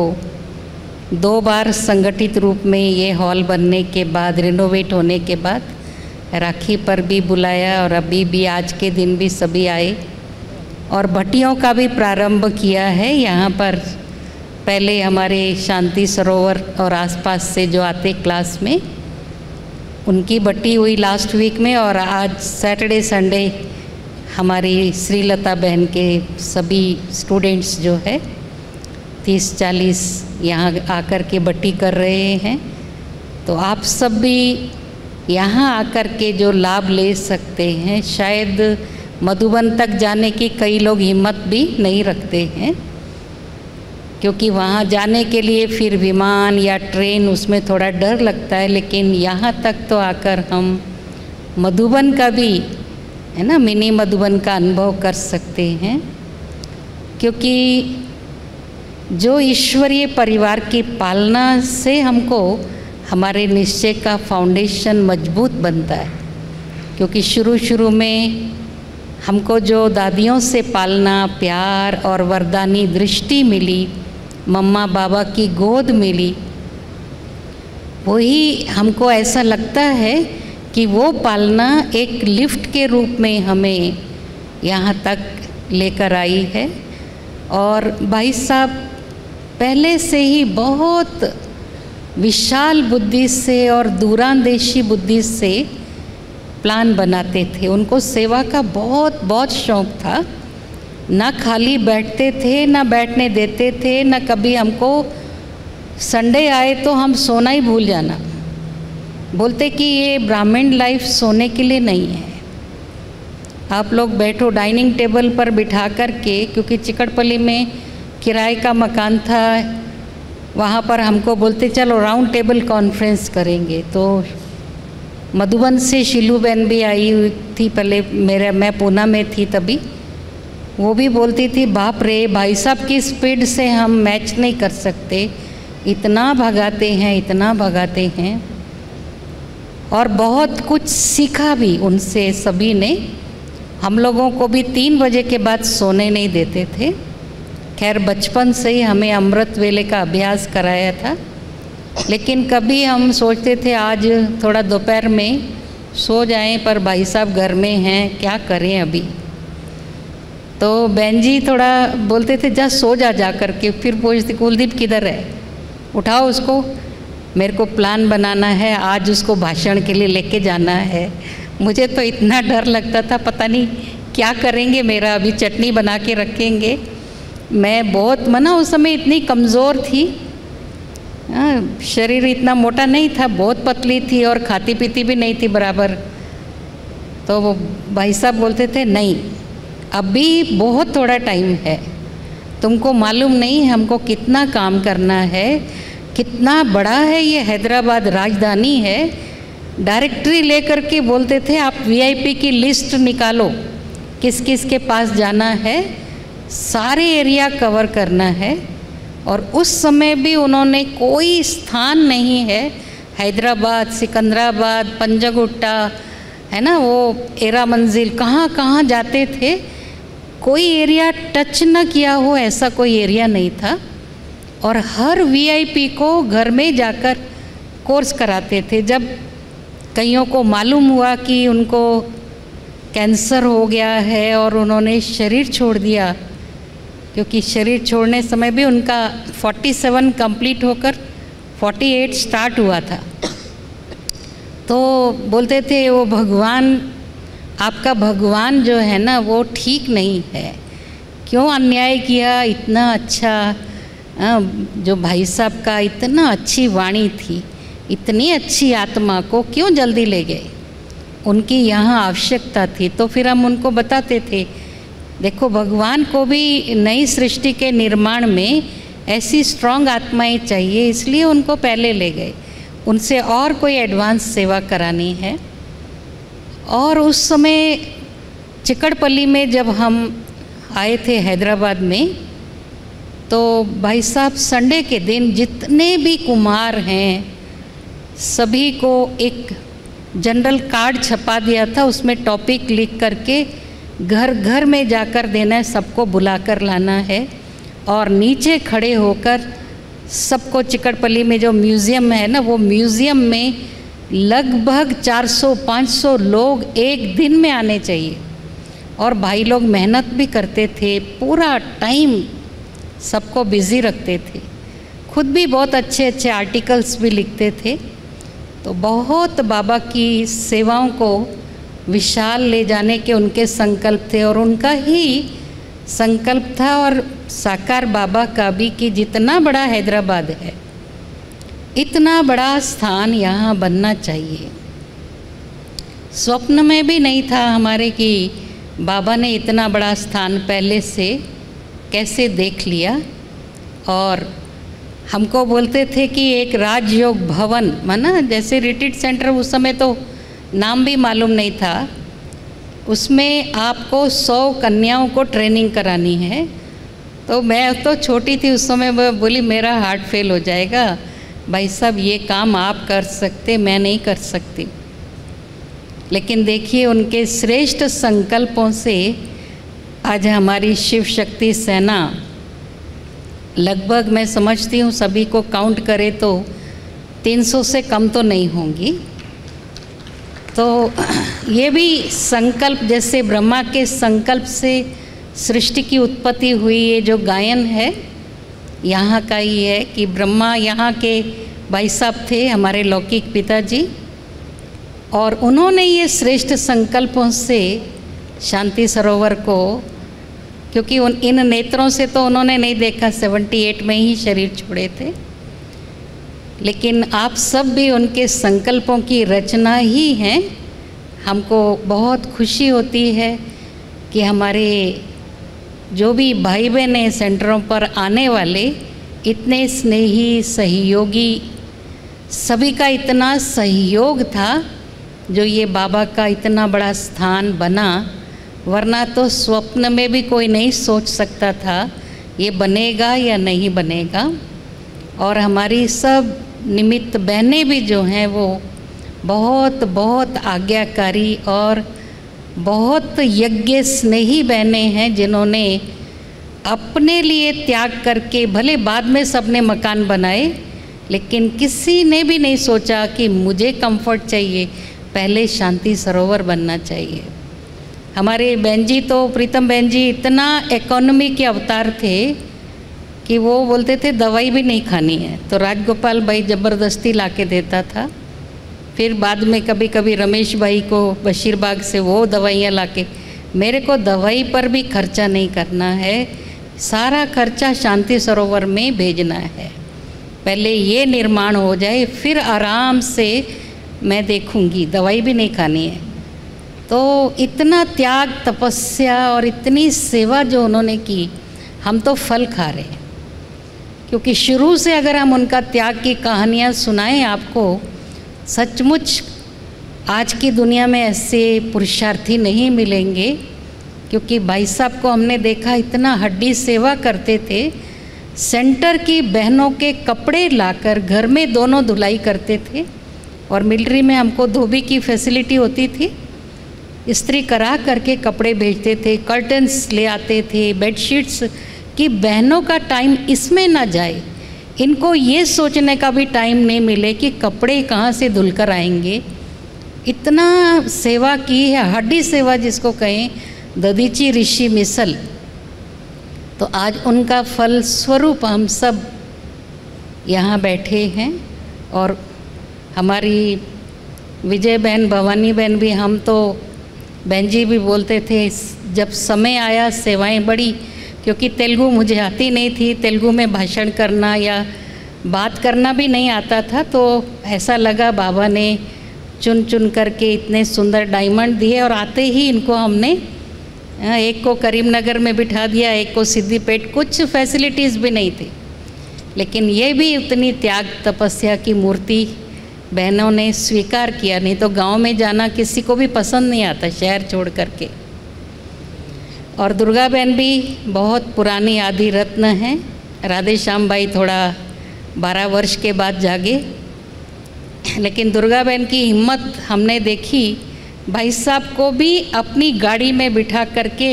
2 बार संगठित रूप में ये हॉल बनने के बाद, रिनोवेट होने के बाद राखी पर भी बुलाया, और अभी भी आज के दिन भी सभी आए, और भट्टियों का भी प्रारंभ किया है। यहाँ पर पहले हमारे शांति सरोवर और आसपास से जो आते क्लास में, उनकी भट्टी हुई लास्ट वीक में, और आज सैटरडे संडे हमारी श्रीलता बहन के सभी स्टूडेंट्स जो है 30-40 यहाँ आकर के भट्टी कर रहे हैं। तो आप सब भी यहाँ आकर के जो लाभ ले सकते हैं, शायद मधुबन तक जाने की कई लोग हिम्मत भी नहीं रखते हैं, क्योंकि वहाँ जाने के लिए फिर विमान या ट्रेन, उसमें थोड़ा डर लगता है। लेकिन यहाँ तक तो आकर हम मधुबन का भी, है ना, मिनी मधुबन का अनुभव कर सकते हैं, क्योंकि जो ईश्वरीय परिवार की पालना से हमको हमारे निश्चय का फाउंडेशन मजबूत बनता है। क्योंकि शुरू में हमको जो दादियों से पालना, प्यार और वरदानी दृष्टि मिली, मम्मा बाबा की गोद मिली, वही हमको ऐसा लगता है कि वो पालना एक लिफ्ट के रूप में हमें यहाँ तक लेकर आई है। और भाई साहब पहले से ही बहुत विशाल बुद्धि से और दूरांदेशी बुद्धि से प्लान बनाते थे। उनको सेवा का बहुत शौक़ था। ना खाली बैठते थे, ना बैठने देते थे, ना कभी हमको संडे आए तो हम सोना ही भूल जाना। बोलते कि ये ब्राह्मण लाइफ सोने के लिए नहीं है। आप लोग बैठो डाइनिंग टेबल पर बिठा कर के, क्योंकि चिकटपल्ली में किराए का मकान था, वहाँ पर हमको बोलते चलो राउंड टेबल कॉन्फ्रेंस करेंगे। तो मधुबन से शीलू बहन भी आई हुई थी पहले, मैं पूना में थी तभी। वो भी बोलती थी बाप रे, भाई साहब की स्पीड से हम मैच नहीं कर सकते, इतना भगाते हैं, इतना भगाते हैं। और बहुत कुछ सीखा भी उनसे सभी ने। हम लोगों को भी 3 बजे के बाद सोने नहीं देते थे। खैर बचपन से ही हमें अमृत वेले का अभ्यास कराया था, लेकिन कभी हम सोचते थे आज थोड़ा दोपहर में सो जाएं, पर भाई साहब घर में हैं, क्या करें अभी। तो बहन जी थोड़ा बोलते थे जा सो जा कर के। फिर पूछती कुलदीप किधर है, उठाओ उसको, मेरे को प्लान बनाना है, आज उसको भाषण के लिए लेके जाना है। मुझे तो इतना डर लगता था, पता नहीं क्या करेंगे मेरा, अभी चटनी बना के रखेंगे। मैं बहुत मना उस समय इतनी कमज़ोर थी, शरीर इतना मोटा नहीं था, बहुत पतली थी और खाती पीती भी नहीं थी बराबर। तो वो भाई साहब बोलते थे नहीं, अभी बहुत थोड़ा टाइम है, तुमको मालूम नहीं हमको कितना काम करना है, कितना बड़ा है ये हैदराबाद राजधानी है। डायरेक्टरी लेकर के बोलते थे आप वीआईपी की लिस्ट निकालो, किस किस के पास जाना है, सारे एरिया कवर करना है। और उस समय भी उन्होंने कोई स्थान नहीं है, हैदराबाद, सिकंदराबाद, पंजगुट्टा, है ना, वो एरा मंजिल, कहाँ कहाँ जाते थे, कोई एरिया टच न किया हो ऐसा कोई एरिया नहीं था। और हर वीआईपी को घर में जाकर कोर्स कराते थे। जब कईयों को मालूम हुआ कि उनको कैंसर हो गया है और उन्होंने शरीर छोड़ दिया, क्योंकि शरीर छोड़ने समय भी उनका 47 कंप्लीट होकर 48 स्टार्ट हुआ था, तो बोलते थे वो भगवान, आपका भगवान जो है ना वो ठीक नहीं है, क्यों अन्याय किया। इतना अच्छा जो भाई साहब का इतना अच्छी वाणी थी, इतनी अच्छी आत्मा को क्यों जल्दी ले गए। उनकी यहाँ आवश्यकता थी। तो फिर हम उनको बताते थे, देखो भगवान को भी नई सृष्टि के निर्माण में ऐसी स्ट्रांग आत्माएं चाहिए, इसलिए उनको पहले ले गए। उनसे और कोई एडवांस सेवा करानी है। और उस समय चिकड़पल्ली में जब हम आए थे हैदराबाद में, तो भाई साहब संडे के दिन जितने भी कुम्हार हैं सभी को एक जनरल कार्ड छपा दिया था, उसमें टॉपिक लिख करके घर घर में जाकर देना है, सबको बुलाकर लाना है और नीचे खड़े होकर सबको, चिकड़पल्ली में जो म्यूज़ियम है ना, वो म्यूज़ियम में लगभग 400-500 लोग एक दिन में आने चाहिए। और भाई लोग मेहनत भी करते थे, पूरा टाइम सबको बिज़ी रखते थे, खुद भी बहुत अच्छे अच्छे आर्टिकल्स भी लिखते थे। तो बहुत बाबा की सेवाओं को विशाल ले जाने के उनके संकल्प थे, और उनका ही संकल्प था और साकार बाबा का भी कि जितना बड़ा हैदराबाद है इतना बड़ा स्थान यहाँ बनना चाहिए। स्वप्न में भी नहीं था हमारे कि बाबा ने इतना बड़ा स्थान पहले से कैसे देख लिया। और हमको बोलते थे कि एक राजयोग भवन माना, जैसे रिट्रीट सेंटर, उस समय तो नाम भी मालूम नहीं था, उसमें आपको 100 कन्याओं को ट्रेनिंग करानी है। तो मैं तो छोटी थी उस समय, मैं बोली मेरा हार्ट फेल हो जाएगा, भाई साहब ये काम आप कर सकते, मैं नहीं कर सकती। लेकिन देखिए उनके श्रेष्ठ संकल्पों से आज हमारी शिव शक्ति सेना लगभग, मैं समझती हूँ सभी को काउंट करें तो 300 से कम तो नहीं होंगी। तो ये भी संकल्प, जैसे ब्रह्मा के संकल्प से सृष्टि की उत्पत्ति हुई, ये जो गायन है यहाँ का ही है कि ब्रह्मा यहाँ के भाई साहब थे, हमारे लौकिक पिताजी, और उन्होंने ये श्रेष्ठ संकल्पों से शांति सरोवर को, क्योंकि इन नेत्रों से तो उन्होंने नहीं देखा, 78 में ही शरीर छोड़े थे, लेकिन आप सब भी उनके संकल्पों की रचना ही हैं। हमको बहुत खुशी होती है कि हमारे जो भी भाई बहन हैं सेंटरों पर आने वाले, इतने स्नेही सहयोगी, सभी का इतना सहयोग था जो ये बाबा का इतना बड़ा स्थान बना, वरना तो स्वप्न में भी कोई नहीं सोच सकता था ये बनेगा या नहीं बनेगा। और हमारी सब निमित्त बहनें भी जो हैं वो बहुत बहुत आज्ञाकारी और बहुत यज्ञ स्नेही बहनें हैं, जिन्होंने अपने लिए त्याग करके, भले बाद में सबने मकान बनाए, लेकिन किसी ने भी नहीं सोचा कि मुझे कंफर्ट चाहिए, पहले शांति सरोवर बनना चाहिए। हमारे बहन जी तो, प्रीतम बहन जी इतना इकोनॉमी के अवतार थे कि वो बोलते थे दवाई भी नहीं खानी है, तो राजगोपाल भाई ज़बरदस्ती ला के देता था। फिर बाद में कभी कभी रमेश भाई को बशीरबाग से वो दवाइयाँ ला के, मेरे को दवाई पर भी खर्चा नहीं करना है, सारा खर्चा शांति सरोवर में भेजना है, पहले ये निर्माण हो जाए फिर आराम से मैं देखूंगी, दवाई भी नहीं खानी है। तो इतना त्याग, तपस्या और इतनी सेवा जो उन्होंने की, हम तो फल खा रहे हैं। क्योंकि शुरू से अगर हम उनका त्याग की कहानियाँ सुनाएं आपको, सचमुच आज की दुनिया में ऐसे पुरुषार्थी नहीं मिलेंगे। क्योंकि भाई साहब को हमने देखा इतना हड्डी सेवा करते थे, सेंटर की बहनों के कपड़े लाकर घर में दोनों धुलाई करते थे, और मिलिट्री में हमको धोबी की फैसिलिटी होती थी, इस्त्री करा करके कपड़े भेजते थे, कर्टन्स ले आते थे, बेडशीट्स, कि बहनों का टाइम इसमें ना जाए, इनको ये सोचने का भी टाइम नहीं मिले कि कपड़े कहाँ से धुल कर आएंगे। इतना सेवा की है, हड्डी सेवा जिसको कहें, दधीची ऋषि मिसल। तो आज उनका फल स्वरूप हम सब यहाँ बैठे हैं। और हमारी विजय बहन, भवानी बहन भी, हम तो बहन जी भी बोलते थे जब समय आया सेवाएं बढ़ी, क्योंकि तेलुगु मुझे आती नहीं थी, तेलुगु में भाषण करना या बात करना भी नहीं आता था, तो ऐसा लगा बाबा ने चुन चुन करके इतने सुंदर डायमंड दिए, और आते ही इनको हमने एक को करीमनगर में बिठा दिया, एक को सिद्दीपेट। कुछ फैसिलिटीज़ भी नहीं थी, लेकिन ये भी उतनी त्याग तपस्या की मूर्ति बहनों ने स्वीकार किया। नहीं तो गांव में जाना किसी को भी पसंद नहीं आता, शहर छोड़ करके। और दुर्गा बहन भी बहुत पुरानी आदि रत्न हैं। राधे श्याम भाई थोड़ा 12 वर्ष के बाद जागे, लेकिन दुर्गा बहन की हिम्मत हमने देखी। भाई साहब को भी अपनी गाड़ी में बिठा करके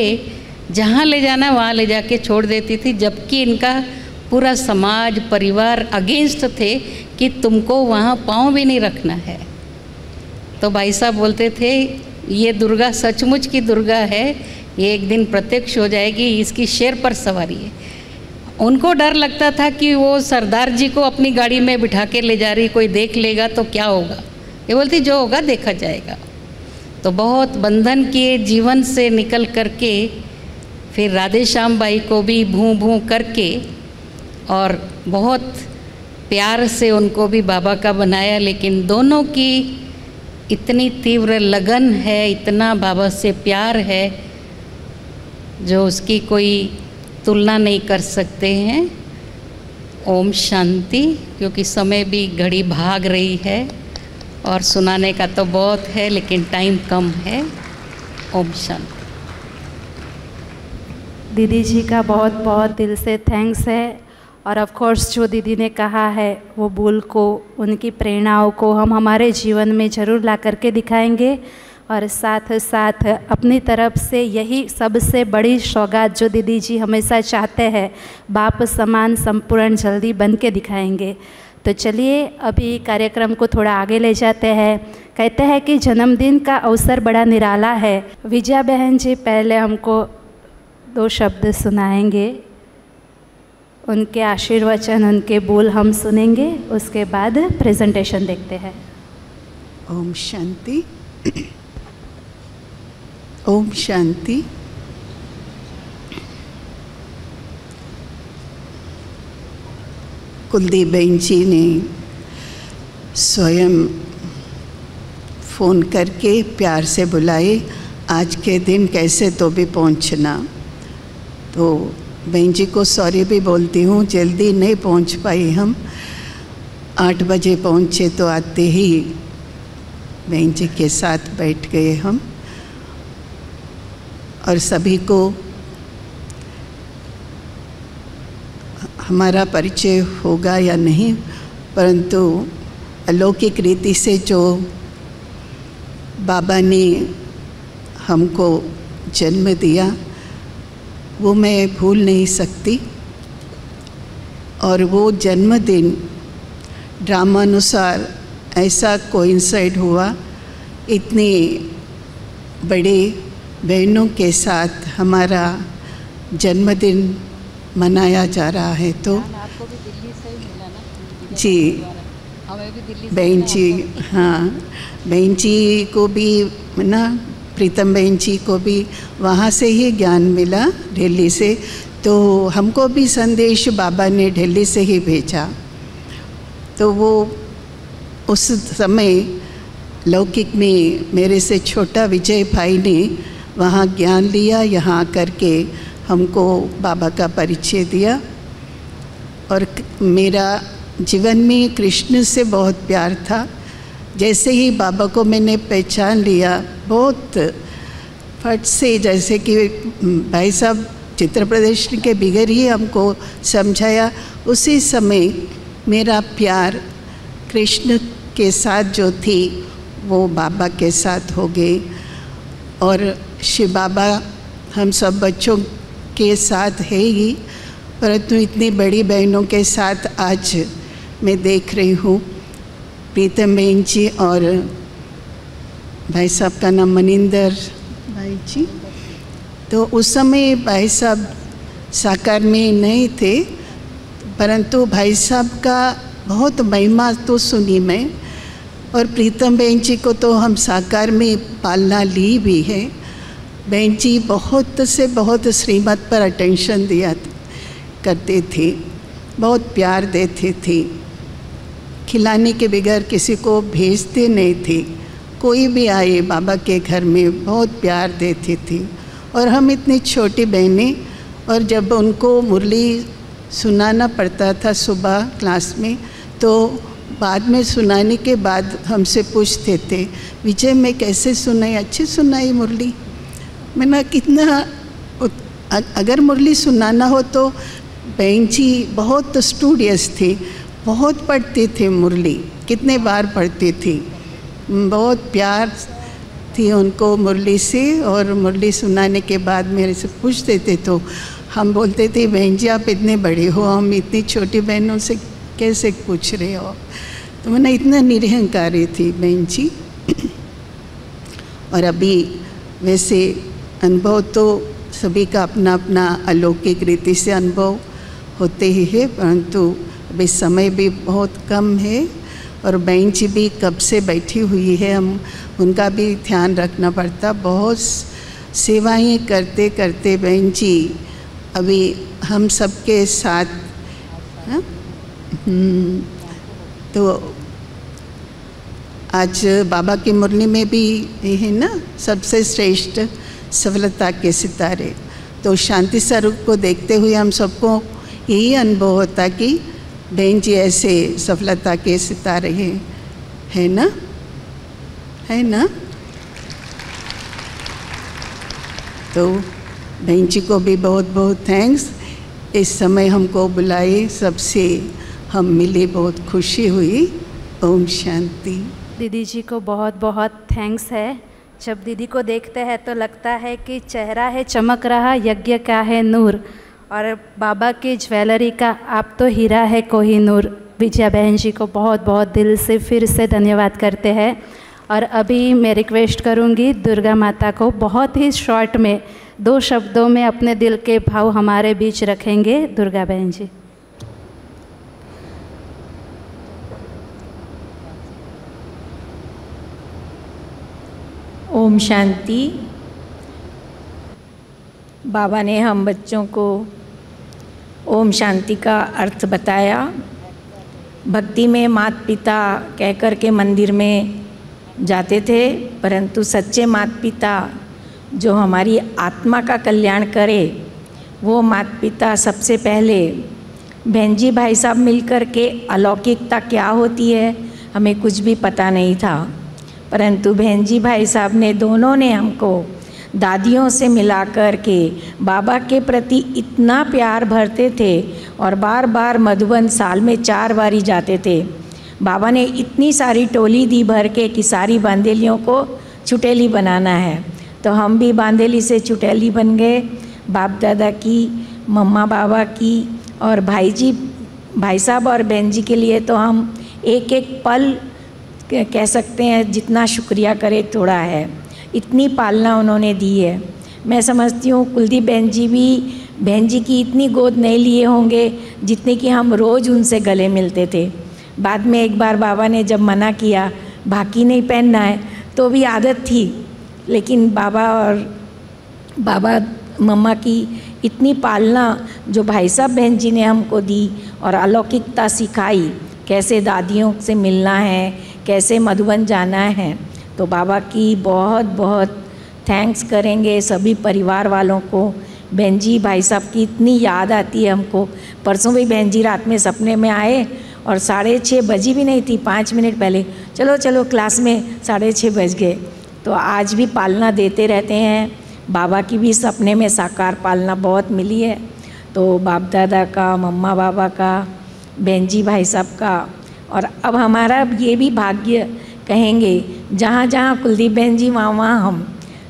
जहाँ ले जाना वहाँ ले जाके छोड़ देती थी, जबकि इनका पूरा समाज परिवार अगेंस्ट थे कि तुमको वहाँ पाँव भी नहीं रखना है। तो भाई साहब बोलते थे ये दुर्गा सचमुच की दुर्गा है, ये एक दिन प्रत्यक्ष हो जाएगी, इसकी शेर पर सवारी है। उनको डर लगता था कि वो सरदार जी को अपनी गाड़ी में बिठा के ले जा रही, कोई देख लेगा तो क्या होगा। ये बोलती जो होगा देखा जाएगा। तो बहुत बंधन किए जीवन से निकल करके फिर राधे श्याम बाई को भी भूं भूं करके और बहुत प्यार से उनको भी बाबा का बनाया। लेकिन दोनों की इतनी तीव्र लगन है, इतना बाबा से प्यार है जो उसकी कोई तुलना नहीं कर सकते हैं। ओम शांति। क्योंकि समय भी घड़ी भाग रही है और सुनाने का तो बहुत है, लेकिन टाइम कम है। ओम शांति। दीदी जी का बहुत बहुत दिल से थैंक्स है। और ऑफ कोर्स जो दीदी ने कहा है वो बोल को, उनकी प्रेरणाओं को हम हमारे जीवन में ज़रूर ला करके दिखाएंगे। और साथ साथ अपनी तरफ से यही सबसे बड़ी सौगात जो दीदी जी हमेशा चाहते हैं, बाप समान संपूर्ण जल्दी बन के दिखाएंगे। तो चलिए अभी कार्यक्रम को थोड़ा आगे ले जाते हैं। कहते हैं कि जन्मदिन का अवसर बड़ा निराला है। विजया बहन जी पहले हमको 2 शब्द सुनाएंगे, उनके आशीर्वचन, उनके बोल हम सुनेंगे, उसके बाद प्रेजेंटेशन देखते हैं। ओम शांति। ओम शांति। कुलदीप बहन जी ने स्वयं फ़ोन करके प्यार से बुलाए, आज के दिन कैसे तो भी पहुंचना। तो बहन जी को सॉरी भी बोलती हूँ, जल्दी नहीं पहुँच पाई हम। 8 बजे पहुँचे तो आते ही बहन जी के साथ बैठ गए हम। और सभी को हमारा परिचय होगा या नहीं, परंतु अलौकिक रीति से जो बाबा ने हमको जन्म दिया वो मैं भूल नहीं सकती। और वो जन्मदिन ड्रामानुसार ऐसा कोइंसाइड हुआ, इतनी बड़े बहनों के साथ हमारा जन्मदिन मनाया जा रहा है। तो आपको भी दिल्ली से ही मिला ना? जी, हमें भी दिल्ली से बहन जी, हाँ बहन जी को भी ना, प्रीतम बहन जी को भी वहाँ से ही ज्ञान मिला, दिल्ली से। तो हमको भी संदेश बाबा ने दिल्ली से ही भेजा। तो वो उस समय लौकिक में मेरे से छोटा विजय भाई ने वहाँ ज्ञान लिया, यहाँ करके हमको बाबा का परिचय दिया। और मेरा जीवन में कृष्ण से बहुत प्यार था। जैसे ही बाबा को मैंने पहचान लिया, बहुत फट से, जैसे कि भाई साहब चित्र प्रदर्शन के बगैर ही हमको समझाया, उसी समय मेरा प्यार कृष्ण के साथ जो थी वो बाबा के साथ हो गई। और शिव बाबा हम सब बच्चों के साथ है ही, परंतु इतनी बड़ी बहनों के साथ आज मैं देख रही हूँ। प्रीतम बहन जी और भाई साहब का नाम मनिंदर भाई जी। तो उस समय भाई साहब साकार में नहीं थे, परंतु भाई साहब का बहुत महिमा तो सुनी मैं। और प्रीतम बहन जी को तो हम साकार में पालना ली भी है। बहन जी बहुत से बहुत श्रीमत पर अटेंशन दिया करते थे, बहुत प्यार देते थे, खिलाने के बगैर किसी को भेजते नहीं थे। कोई भी आए बाबा के घर में बहुत प्यार देती थी। और हम इतनी छोटी बहनें, और जब उनको मुरली सुनाना पड़ता था सुबह क्लास में, तो बाद में सुनाने के बाद हमसे पूछते थे, विजय मैं कैसे सुनाई, अच्छी सुनाई मुरली। मैंने कितना, अगर मुरली सुनाना हो तो बहन जी बहुत स्टूडियस थी, बहुत पढ़ती थी मुरली, कितने बार पढ़ती थी, बहुत प्यार थी उनको मुरली से। और मुरली सुनाने के बाद मेरे से पूछते थे तो हम बोलते थे, बहन जी आप इतने बड़े हो, हम इतनी छोटी बहनों से कैसे पूछ रहे हो। तो मैंने इतना निरहंकारी थी बहन जी। और अभी वैसे अनुभव तो सभी का अपना अपना अलौकिक रीति से अनुभव होते ही है, परंतु अभी समय भी बहुत कम है और बहन जी भी कब से बैठी हुई है, हम उनका भी ध्यान रखना पड़ता। बहुत सेवाएं करते करते बहन जी अभी हम सबके साथ हाँ? तो आज बाबा की मुरली में भी ये है ना, सबसे श्रेष्ठ सफलता के सितारे। तो शांति स्वरूप को देखते हुए हम सबको यही अनुभव होता कि बहन जी ऐसे सफलता के सितारे हैं, है ना, है ना। तो बहन जी को भी बहुत बहुत थैंक्स, इस समय हमको बुलाए, सबसे हम मिले, बहुत खुशी हुई। ओम शांति। दीदी जी को बहुत बहुत थैंक्स है। जब दीदी को देखते हैं तो लगता है कि चेहरा है चमक रहा, यज्ञ का है नूर, और बाबा की ज्वेलरी का आप तो हीरा है कोहिनूर। विजया बहन जी को बहुत बहुत दिल से फिर से धन्यवाद करते हैं। और अभी मैं रिक्वेस्ट करूंगी दुर्गा माता को बहुत ही शॉर्ट में 2 शब्दों में अपने दिल के भाव हमारे बीच रखेंगे। दुर्गा बहन जी। ओम शांति। बाबा ने हम बच्चों को ओम शांति का अर्थ बताया। भक्ति में माता पिता कहकर के मंदिर में जाते थे, परंतु सच्चे माता पिता जो हमारी आत्मा का कल्याण करे, वो माता पिता सबसे पहले बहन जी भाई साहब मिलकर के अलौकिकता क्या होती है हमें कुछ भी पता नहीं था, परंतु बहन जी भाई साहब ने दोनों ने हमको दादियों से मिलाकर के बाबा के प्रति इतना प्यार भरते थे और बार बार मधुबन साल में 4 बार ही जाते थे। बाबा ने इतनी सारी टोली दी भर के कि सारी बांदेलियों को चुटेली बनाना है, तो हम भी बांदेली से चुटेली बन गए। बाप दादा की, मम्मा बाबा की और भाई साहब और बहन जी के लिए तो हम एक एक पल कह सकते हैं, जितना शुक्रिया करे थोड़ा है। इतनी पालना उन्होंने दी है। मैं समझती हूँ कुलदीप बहन जी भी बहन जी की इतनी गोद नहीं लिए होंगे जितने कि हम रोज़ उनसे गले मिलते थे। बाद में एक बार बाबा ने जब मना किया, भाकी नहीं पहनना है, तो भी आदत थी, लेकिन बाबा मम्मा की इतनी पालना जो भाई साहब बहन जी ने हमको दी और अलौकिकता सिखाई, कैसे दादियों से मिलना है, कैसे मधुबन जाना है, तो बाबा की बहुत बहुत थैंक्स करेंगे सभी परिवार वालों को। बहन जी भाई साहब की इतनी याद आती है हमको। परसों भी बहन जी रात में सपने में आए और 6:30 बजी भी नहीं थी, 5 मिनट पहले चलो चलो क्लास में 6:30 बज गए। तो आज भी पालना देते रहते हैं। बाबा की भी सपने में साकार पालना बहुत मिली है। तो बाप दादा का, मम्मा बाबा का, बहन जी भाई साहब का, और अब हमारा ये भी भाग्य कहेंगे, जहाँ जहाँ कुलदीप बहन जी वहाँ हम,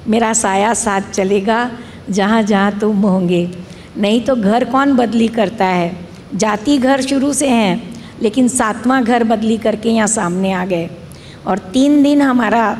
मेरा साया साथ चलेगा जहाँ जहाँ तुम होंगे। नहीं तो घर कौन बदली करता है, जाति घर शुरू से हैं, लेकिन 7वां घर बदली करके यहाँ सामने आ गए। और 3 दिन हमारा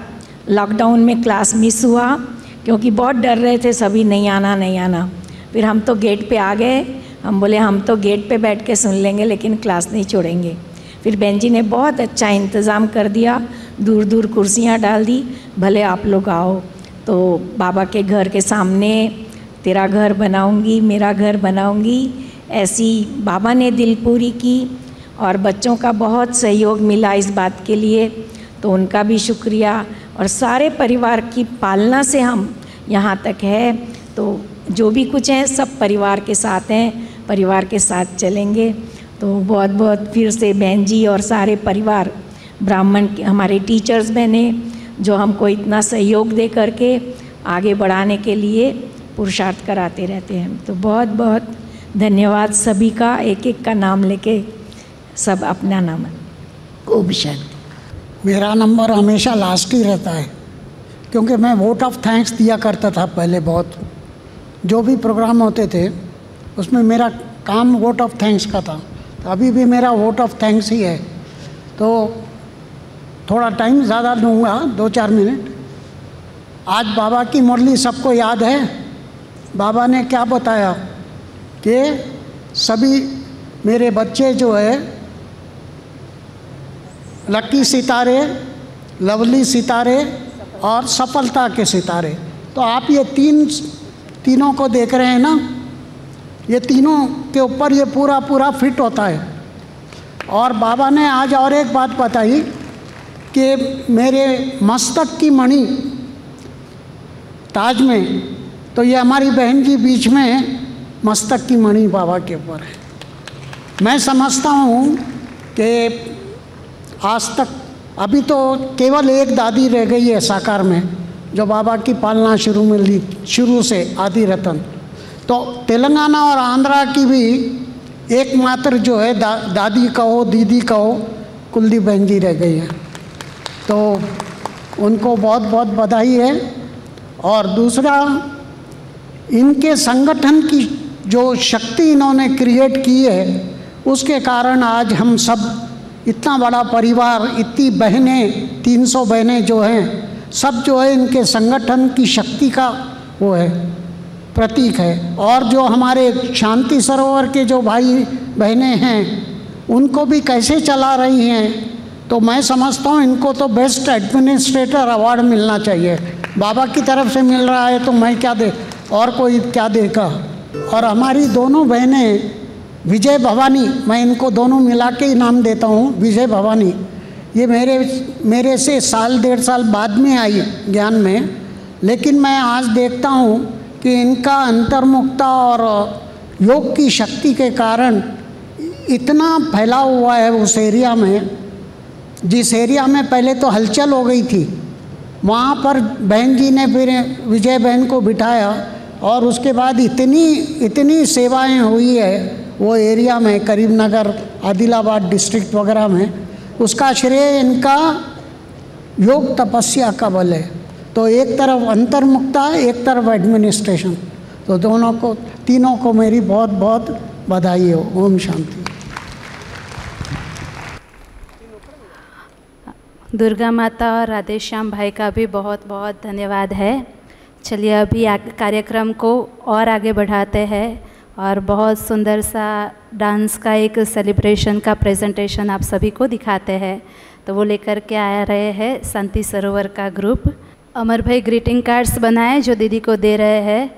लॉकडाउन में क्लास मिस हुआ, क्योंकि बहुत डर रहे थे सभी, नहीं आना। फिर हम तो गेट पे आ गए। हम बोले हम तो गेट पे बैठ के सुन लेंगे, लेकिन क्लास नहीं छोड़ेंगे। फिर बहन जी ने बहुत अच्छा इंतज़ाम कर दिया, दूर दूर कुर्सियाँ डाल दी, भले आप लोग आओ। तो बाबा के घर के सामने तेरा घर बनाऊंगी, मेरा घर बनाऊंगी, ऐसी बाबा ने दिल पूरी की। और बच्चों का बहुत सहयोग मिला इस बात के लिए, तो उनका भी शुक्रिया। और सारे परिवार की पालना से हम यहाँ तक है। तो जो भी कुछ है सब परिवार के साथ हैं, परिवार के साथ चलेंगे। तो बहुत बहुत फिर से बहन जी और सारे परिवार ब्राह्मण के हमारे टीचर्स बहने जो हमको इतना सहयोग दे करके आगे बढ़ाने के लिए पुरुषार्थ कराते रहते हैं। तो बहुत बहुत धन्यवाद सभी का, एक एक का नाम लेके सब अपना नाम। खूब शांति। मेरा नंबर हमेशा लास्ट ही रहता है क्योंकि मैं वोट ऑफ थैंक्स दिया करता था पहले। बहुत जो भी प्रोग्राम होते थे उसमें मेरा काम वोट ऑफ थैंक्स का था। तो अभी भी मेरा वोट ऑफ थैंक्स ही है। तो थोड़ा टाइम ज़्यादा लूँगा, 2-4 मिनट। आज बाबा की मुरली सबको याद है। बाबा ने क्या बताया कि सभी मेरे बच्चे जो है लकी सितारे, लवली सितारे और सफलता के सितारे। तो आप ये तीनों को देख रहे हैं ना, ये तीनों के ऊपर ये पूरा फिट होता है। और बाबा ने आज और एक बात बताई कि मेरे मस्तक की मणि ताज में, तो ये हमारी बहन जी बीच में मस्तक की मणि बाबा के ऊपर है। मैं समझता हूँ कि आज तक अभी तो केवल एक दादी रह गई है साकार में जो बाबा की पालना शुरू से आदि रतन। तो तेलंगाना और आंध्रा की भी एकमात्र जो है दादी कहो दीदी कहो कुलदीप बहन जी रह गई है। तो उनको बहुत बहुत बधाई है। और दूसरा, इनके संगठन की जो शक्ति इन्होंने क्रिएट की है उसके कारण आज हम सब इतना बड़ा परिवार, इतनी बहनें, 300 बहनें जो हैं, सब जो है इनके संगठन की शक्ति का वो है, प्रतीक है। और जो हमारे शांति सरोवर के जो भाई बहनें हैं उनको भी कैसे चला रही हैं, तो मैं समझता हूँ इनको तो बेस्ट एडमिनिस्ट्रेटर अवार्ड मिलना चाहिए। बाबा की तरफ से मिल रहा है तो मैं क्या दे, और कोई क्या देगा। और हमारी दोनों बहनें विजय भवानी, मैं इनको दोनों मिला के इनाम देता हूँ। विजय भवानी ये मेरे से 1.5 साल बाद में आई ज्ञान में, लेकिन मैं आज देखता हूँ कि इनका अंतर्मुखता और योग की शक्ति के कारण इतना फैला हुआ है उस एरिया में। जिस एरिया में पहले तो हलचल हो गई थी, वहाँ पर बहन जी ने फिर विजय बहन को बिठाया और उसके बाद इतनी सेवाएं हुई है वो एरिया में, करीमनगर, आदिलाबाद डिस्ट्रिक्ट वगैरह में। उसका श्रेय इनका योग तपस्या का बल है। तो एक तरफ अंतर्मुखता, एक तरफ एडमिनिस्ट्रेशन, तो दोनों को, तीनों को मेरी बहुत बहुत बधाई हो। ओम शांति। दुर्गा माता और राधेश्याम भाई का भी बहुत बहुत धन्यवाद है। चलिए अभी कार्यक्रम को और आगे बढ़ाते हैं और बहुत सुंदर सा डांस का एक सेलिब्रेशन का प्रेजेंटेशन आप सभी को दिखाते हैं। तो वो लेकर के आ रहे हैं शांति सरोवर का ग्रुप। अमर भाई ग्रीटिंग कार्ड्स बनाए जो दीदी को दे रहे हैं।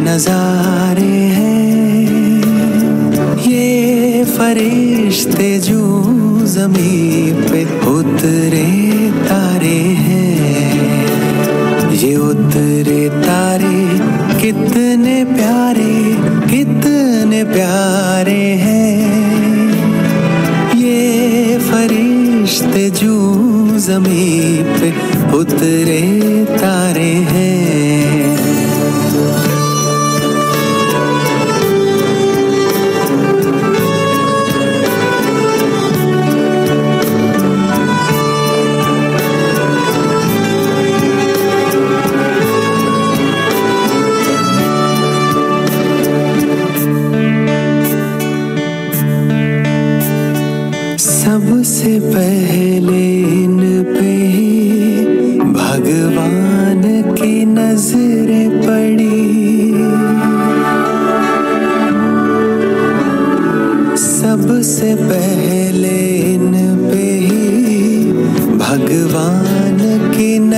नजारे हैं ये फरिश्ते जो ज़मीं पे उतरे तारे हैं। ये उतरे तारे कितने प्यारे हैं। ये फरिश्ते जो ज़मीं पे उतरे तारे हैं।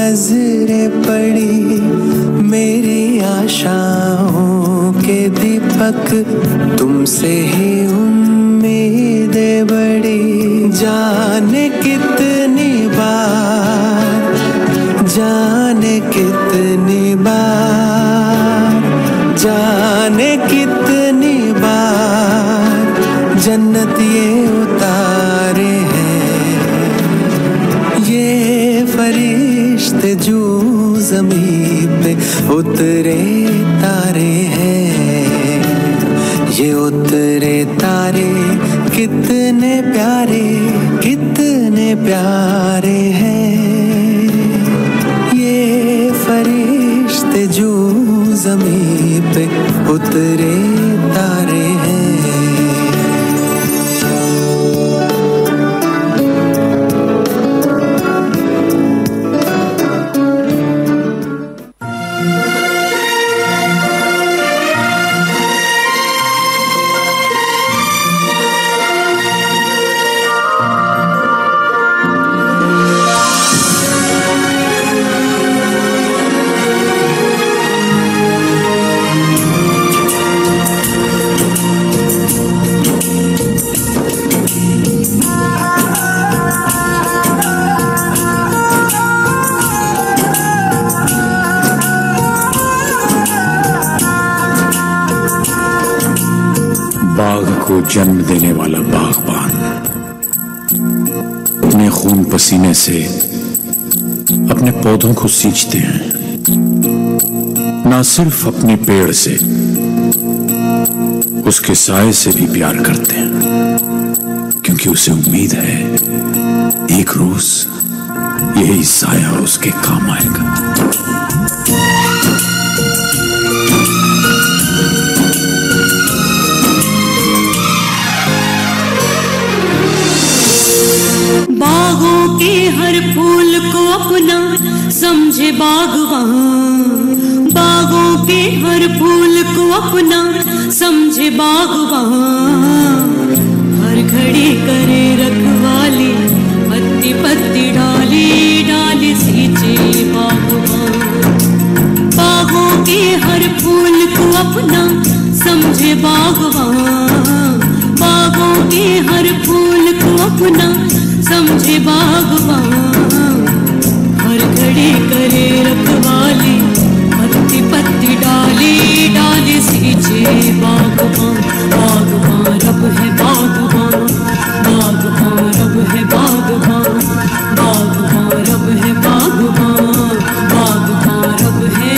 नजरें पड़ी मेरी आशाओं के दीपक, तुमसे ही उम्मीदें बड़ी। जाने कितनी बार, जाने कितनी बार, जाने कितनी बार जन्नत ये उतारे हैं ये फरिश्ते जो ज़मीं पे उतरे तारे हैं। ये उतरे तारे कितने प्यारे, कितने प्यारे हैं। ये फरिश्ते जो ज़मीं पे उतरे तारे हैं। को जन्म देने वाला बागबान अपने खून पसीने से अपने पौधों को सींचते हैं, ना सिर्फ अपने पेड़ से उसके साए से भी प्यार करते हैं, क्योंकि उसे उम्मीद है एक रोज यही साया उसके काम आएगा। बागों के हर फूल को अपना समझे बागवान, बागों के हर फूल को अपना समझे बागवान। हर घड़ी करे रखवाली, पत्ती पत्ती डाली डाली सींचे बागवान। बागों के हर फूल को अपना समझे बागवान, बागों के हर फूल को अपना समझे बागवान। हर घड़ी करे रखवाली, पत्ती पत्ती डाली डाली सींचे बागवान। बागवान रब है बागवान, बागवान रब है बागवान, बागवान रब है बागवान, बागवान रब है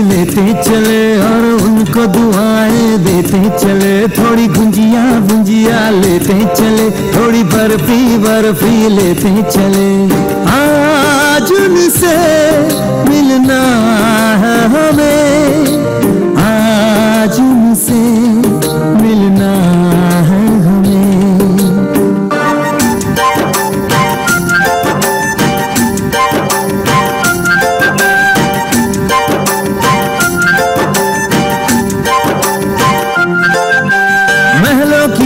लेते चले और उनको दुआएं देते चले। थोड़ी गुंजिया गुंजिया लेते चले, थोड़ी बर्फी बर्फी लेते चले। आज उनसे मिलना है हमें, आज उनसे मिलना है हमें।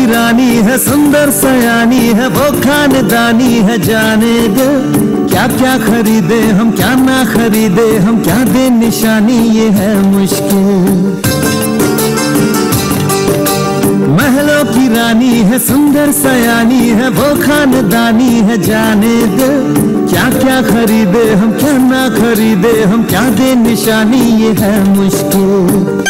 रानी है सुंदर सयानी है, वो खानदानी है, जाने दे क्या क्या खरीदे हम क्या ना खरीदे हम, क्या दे निशानी ये है मुश्किल। महलों की रानी है सुंदर सयानी है, वो खानदानी है, जाने दे क्या क्या खरीदे हम क्या ना खरीदे हम, क्या दे निशानी ये है मुश्किल।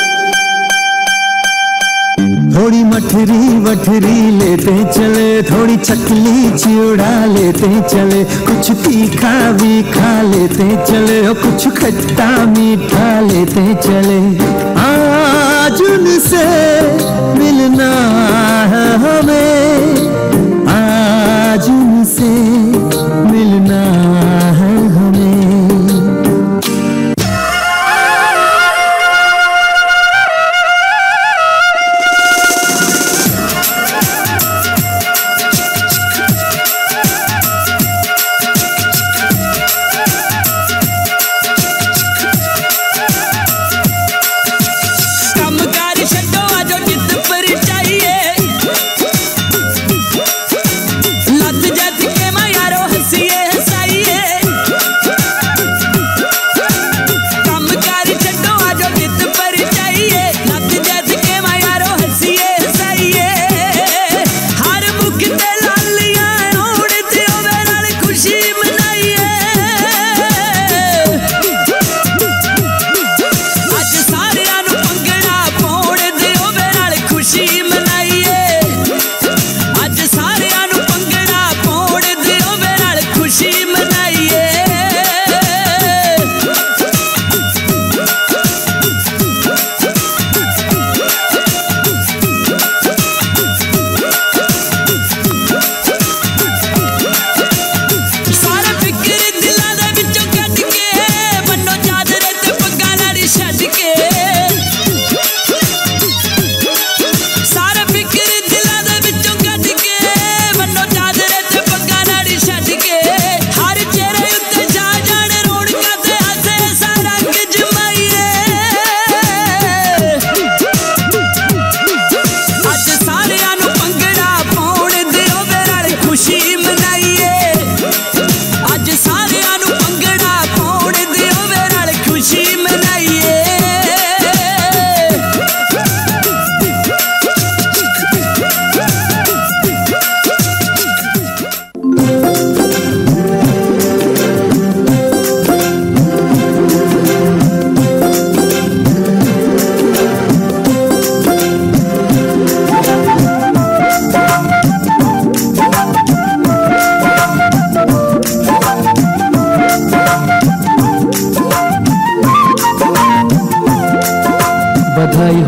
थोड़ी मठरी वठरी लेते चले, थोड़ी चकली चिड़ा लेते चले, कुछ तीखा भी खा लेते चले और कुछ खट्टा मीठा लेते चले। आज उनसे मिलना है हमें, आज उनसे मिलना है हमें।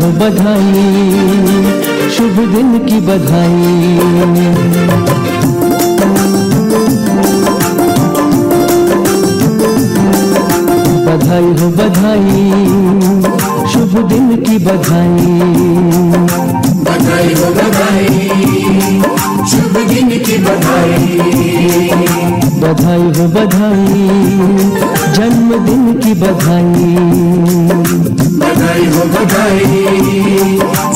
हो बधाई, शुभ दिन की बधाई। बधाई हो बधाई, शुभ दिन की बधाई। बधाई हो बधाई, शुभ दिन की बधाई। बधाई हो बधाई, जन्मदिन की बधाई। बधाई हो बधाई,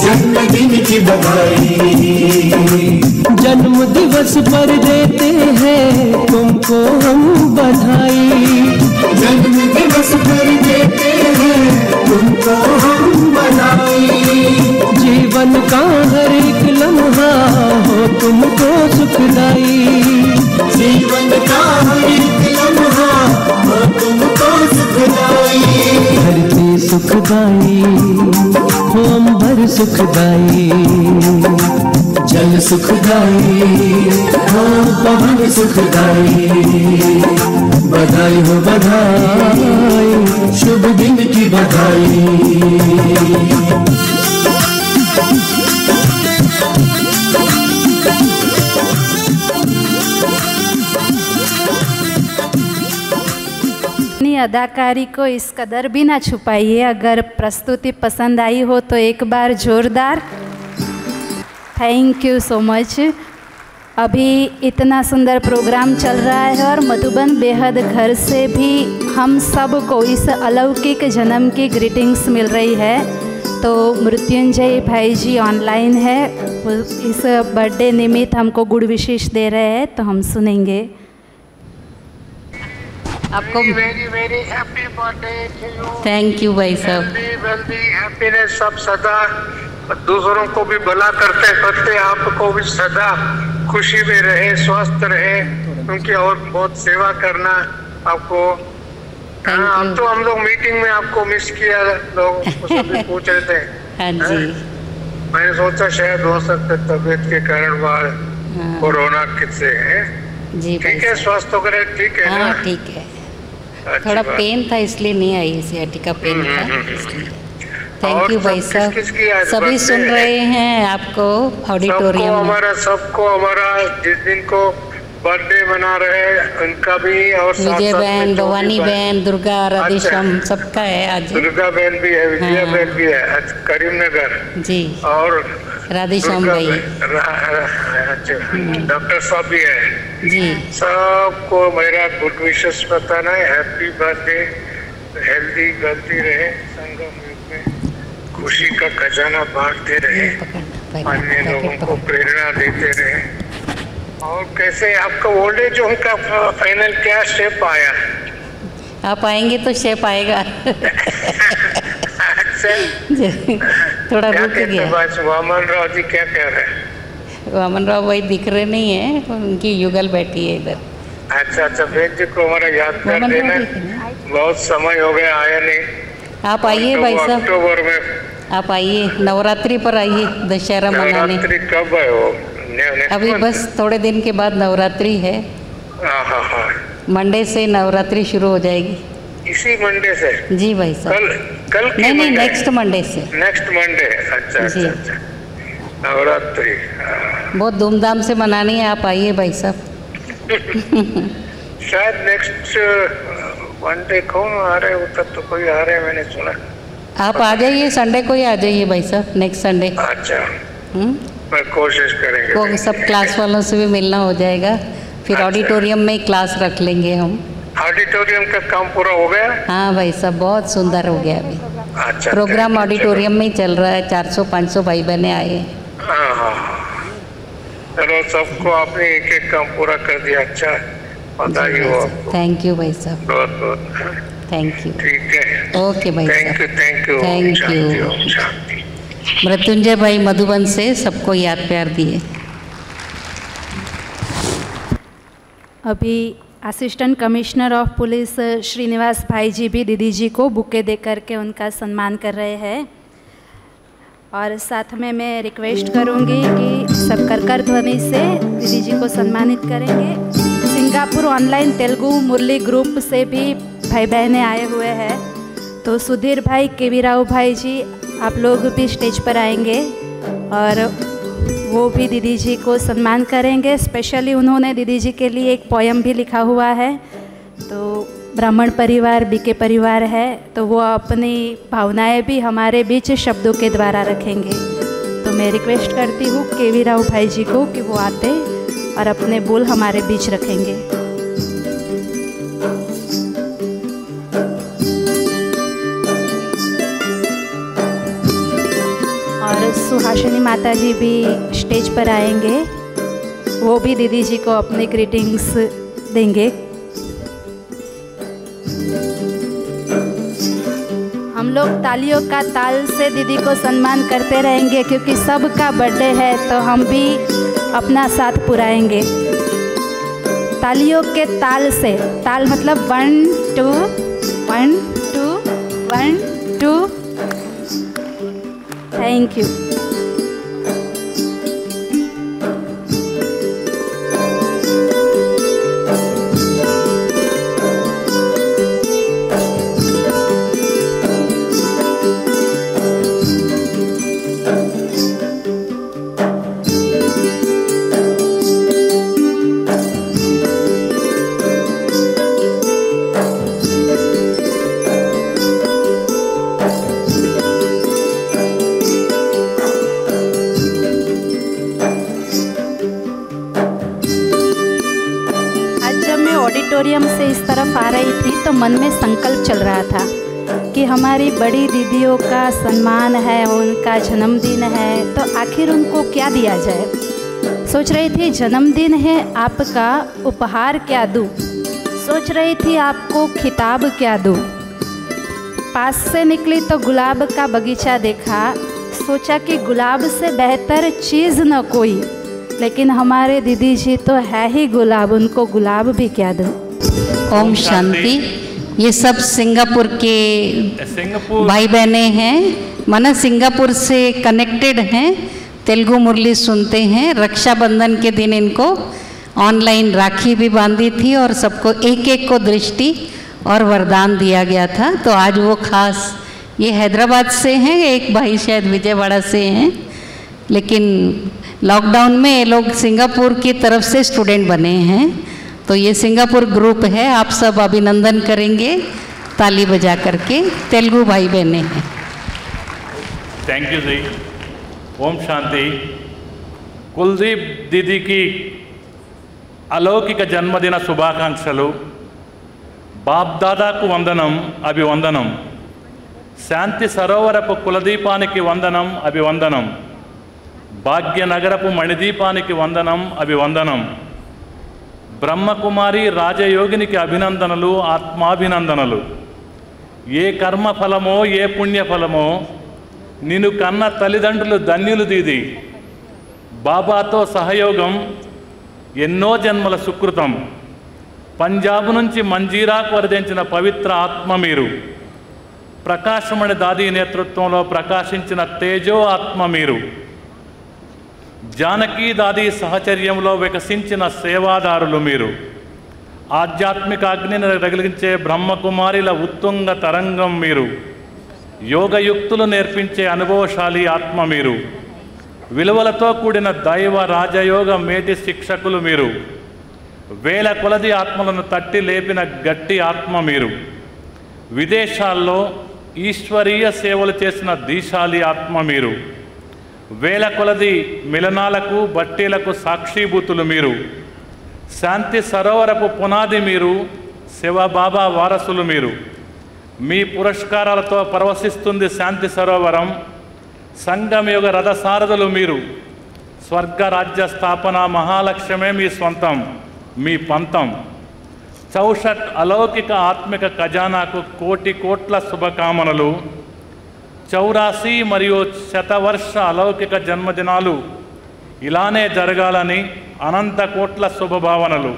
जन्मदिन की बधाई। जन्म दिवस पर देते हैं तुमको हम बधाई। जन्म दिवस पर देते हैं तुमको हम बधाई। जीवन का हर एक लम्हा हो तुमको सुखदाई। जीवन का हर एक लम्हा हो तुमको सुखदाई। धरती सुखदाई हो अंबर सुखदाई। जल सुखदाई हो पवन सुखदाई। बधाई हो बधाई, शुभ दिन की बधाई। अपनी अदाकारी को इस कदर भी ना छुपाइए। अगर प्रस्तुति पसंद आई हो तो एक बार जोरदार थैंक यू सो मच। अभी इतना सुंदर प्रोग्राम चल रहा है और मधुबन बेहद घर से भी हम सब को इस अलौकिक जन्म की ग्रीटिंग्स मिल रही है। तो मृत्युंजय भाई जी ऑनलाइन है, वो इस बर्थडे निमित्त हमको गुड विशेष दे रहे हैं, तो हम सुनेंगे। आपको very very happy birthday to you. Thank you भाई साहब। वेल्दी हैप्पीनेस सब सदा, दूसरों को भी भला करते करते आपको भी सदा खुशी में रहे, स्वस्थ रहे, उनकी और बहुत सेवा करना आपको। अब तो हम लोग मीटिंग में आपको मिस किया, लोग सभी पूछ रहे थे। हाँ जी। मैंने सोचा शायद हो सकता है तबीयत के कारण बाहर कोरोना किससे है। जी ठीक है, स्वस्थ होकर ठीक है ना? हाँ ठीक है, थोड़ा पेन था इसलिए नहीं आई, सियाटिका पेन था इसलिए। थैंक यू भाई साहब। सभी सुन रहे हैं आपको ऑडिटोरियम में। सबको हमारा जिस दिन को बर्थडे मना रहे उनका भी, और विजय बहन, भवानी बहन, दुर्गा, राधेश्याम सबका है आज। दुर्गा बहन भी है, विजय बहन भी है, करीमनगर जी, और राधेश्याम भाई, डॉक्टर साहब भी है जी। सबको मेरा गुड विशेष बताना है। हैप्पी बर्थडे, हेल्दी गलती रहे, संगम युग में खुशी का खजाना बांटते रहे, अन्य लोगों को प्रेरणा देते रहे। और कैसे आपका ओल्ड एज होम का फाइनल क्या स्टेप आया? आप आएंगे तो शेप आएगा। थोड़ा रुक गया। वामन राव जी क्या कह रहे हैं? वामन राव भाई दिख रहे नहीं है, उनकी युगल बैठी है इधर। अच्छा अच्छा, बेन जी को हमारा याद कर देना, बहुत समय हो गया आया नहीं। आप आइए भाई साहब, अक्टूबर में आप आइए, नवरात्रि पर आइए, दशहरा मनाने। नवरात्रि कब है वो? अभी बस थोड़े दिन के बाद नवरात्रि है। हाँ, मंडे से नवरात्रि शुरू हो जाएगी। इसी मंडे से? जी भाई साहब। कल नहीं, नेक्स्ट मंडे से। Next Monday. अच्छा जी। अच्छा, नवरात्रि बहुत धूमधाम से मनानी है, आप आइए भाई साहब। शायद नेक्स्ट मंडे कौन आ रहे हो? तब तो कोई आ रहे हैं मैंने सुना। आप आ जाइए, संडे को ही आ जाइए भाई साहब, नेक्स्ट संडे। अच्छा, मैं कोशिश करेंगे। वो सब क्लास वालों से भी मिलना हो जाएगा, फिर ऑडिटोरियम में ही क्लास रख लेंगे हम। ऑडिटोरियम का काम पूरा हो गया? हाँ भाई साहब, बहुत सुंदर हो गया अभी। अच्छा, प्रोग्राम ऑडिटोरियम में ही चल रहा है, 400-500 भाई बहने आए हैं। चलो, सबको आपने एक एक काम पूरा कर दिया। अच्छा, बधाई हो आपको। थैंक यू भाई साहब, बहुत बहुत थैंक यू। ठीक है, ओके भाई साहब, थैंक यू। मृत्युंजय भाई मधुबन से सबको याद प्यार दिए। अभी assistant commissioner of police Srinivas भाई जी भी दीदी जी को बुके दे करके उनका सम्मान कर रहे हैं। और साथ में मैं रिक्वेस्ट करूंगी कि सब कर ध्वनि से दीदी जी को सम्मानित करेंगे। सिंगापुर ऑनलाइन तेलुगु मुरली ग्रुप से भी भाई बहनें आए हुए हैं, तो सुधीर भाई, केवी राव भाई जी, आप लोग भी स्टेज पर आएंगे और वो भी दीदी जी को सम्मान करेंगे। स्पेशली उन्होंने दीदी जी के लिए एक पोयम भी लिखा हुआ है। तो ब्राह्मण परिवार बीके परिवार है, तो वो अपनी भावनाएं भी हमारे बीच शब्दों के द्वारा रखेंगे। तो मैं रिक्वेस्ट करती हूँ केवी राव भाई जी को कि वो आते और अपने बोल हमारे बीच रखेंगे। और सुहासिनी माता जी भी स्टेज पर आएंगे, वो भी दीदी जी को अपनी ग्रीटिंग्स देंगे। हम लोग तालियों का ताल से दीदी को सम्मान करते रहेंगे, क्योंकि सबका बर्थडे है तो हम भी अपना साथ पुराएंगे। तालियों के ताल से, ताल मतलब 1 2 1 2 1 2। Thank you. ऑडिटोरियम से इस तरफ आ रही थी तो मन में संकल्प चल रहा था कि हमारी बड़ी दीदियों का सम्मान है, उनका जन्मदिन है, तो आखिर उनको क्या दिया जाए। सोच रही थी जन्मदिन है आपका, उपहार क्या दूँ। सोच रही थी आपको खिताब क्या दूँ। पास से निकली तो गुलाब का बगीचा देखा, सोचा कि गुलाब से बेहतर चीज़ न कोई, लेकिन हमारे दीदी जी तो है ही गुलाब, उनको गुलाब भी क्या दूँ। ओम शांति। ये सब सिंगापुर के भाई बहनें हैं, माना सिंगापुर से कनेक्टेड हैं, तेलुगु मुरली सुनते हैं। रक्षाबंधन के दिन इनको ऑनलाइन राखी भी बांधी थी और सबको एक एक को दृष्टि और वरदान दिया गया था। तो आज वो खास, ये हैदराबाद से हैं, एक भाई शायद विजयवाड़ा से हैं, लेकिन लॉकडाउन में ये लोग सिंगापुर की तरफ से स्टूडेंट बने हैं। तो ये सिंगापुर ग्रुप है, आप सब अभिनंदन करेंगे ताली बजा करके। तेलुगु भाई बहने हैं। थैंक यू जी। ओम शांति। कुलदीप दीदी की अलौकिक जन्मदिन శుభాకాంక్షలు। బాప్దాదాకు వందనం అభివందనం। శాంతి సరోవరపు కులదీపానికి వందనం అభివందనం। భాగ్యనగరపు మణిదీపానికి వందనం అభివందనం। బ్రహ్మకుమారి రాజయోగినికి అభినందనలు, ఆత్మాభినందనలు। ఏ కర్మఫలమో ఏ పుణ్యఫలమో నిన్ను కన్న తల్లిదండ్రులు ధన్యులు దీది। బాబాతో సహయోగం ఎన్నో జన్మల సుకృతం। పంజాబ్ నుంచి మంజీరాకు వరదించిన పవిత్ర ఆత్మ మీరు। ప్రకాశమణి దాది నేతృత్వంలో ప్రకాశించిన తేజో ఆత్మ మీరు। జానకీ దాది సహచర్యంలో వికసించిన సేవాదారులు మీరు। ఆధ్యాత్మిక అగ్నిని రగిలించే బ్రహ్మకుమారిల ఉత్తుంగ తరంగం మీరు। యోగయుక్తులు నేర్పించే అనుభవశాలి ఆత్మ మీరు। విలువలతో కూడిన దైవ రాజయోగ మేటి శిక్షకులు మీరు। వేల కొలది ఆత్మలను తట్టి లేపిన గట్టి ఆత్మ మీరు। విదేశాల్లో ఈశ్వరీయ సేవలు చేసిన దీశాలి ఆత్మ మీరు। వేల కొలది మిలనాలకు బట్టీలకు సాక్షిభూతులు మీరు। శాంతి సరోవరపు పునాది మీరు। శివబాబా వారసులు మీరు। మీ పురస్కారాలతో పరవశిస్తుంది శాంతి సరోవరం। సంగమయుగ రథసారథులు మీరు। స్వర్గరాజ్య స్థాపన మహాలక్ష్యమే మీ స్వంతం, మీ పంతం। చౌషట్ అలౌకిక ఆత్మిక ఖజానాకు కోటి కోట్ల శుభకామనలు। 84 మరియు శతవర్ష అలౌకిక జన్మదినాలు ఇలానే జరగాలని అనంత కోట్ల శుభభావనలు।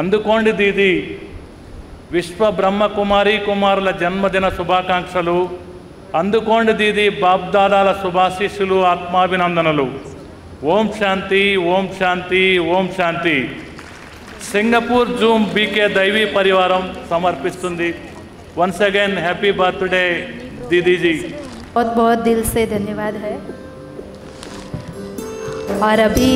అందుకోండి దీది విశ్వ బ్రహ్మకుమారి కుమారుల జన్మదిన శుభాకాంక్షలు। అందుకోండి దీది బాప్దాదాల శుభాశీస్సులు, ఆత్మాభినందనలు। ఓం శాంతి, ఓం శాంతి, ఓం శాంతి। సింగపూర్ జూమ్ బీకే దైవీ పరివారం సమర్పిస్తుంది। వన్స్ అగైన్ హ్యాపీ బర్త్డే दीदी जी। बहुत बहुत दिल से धन्यवाद है। और अभी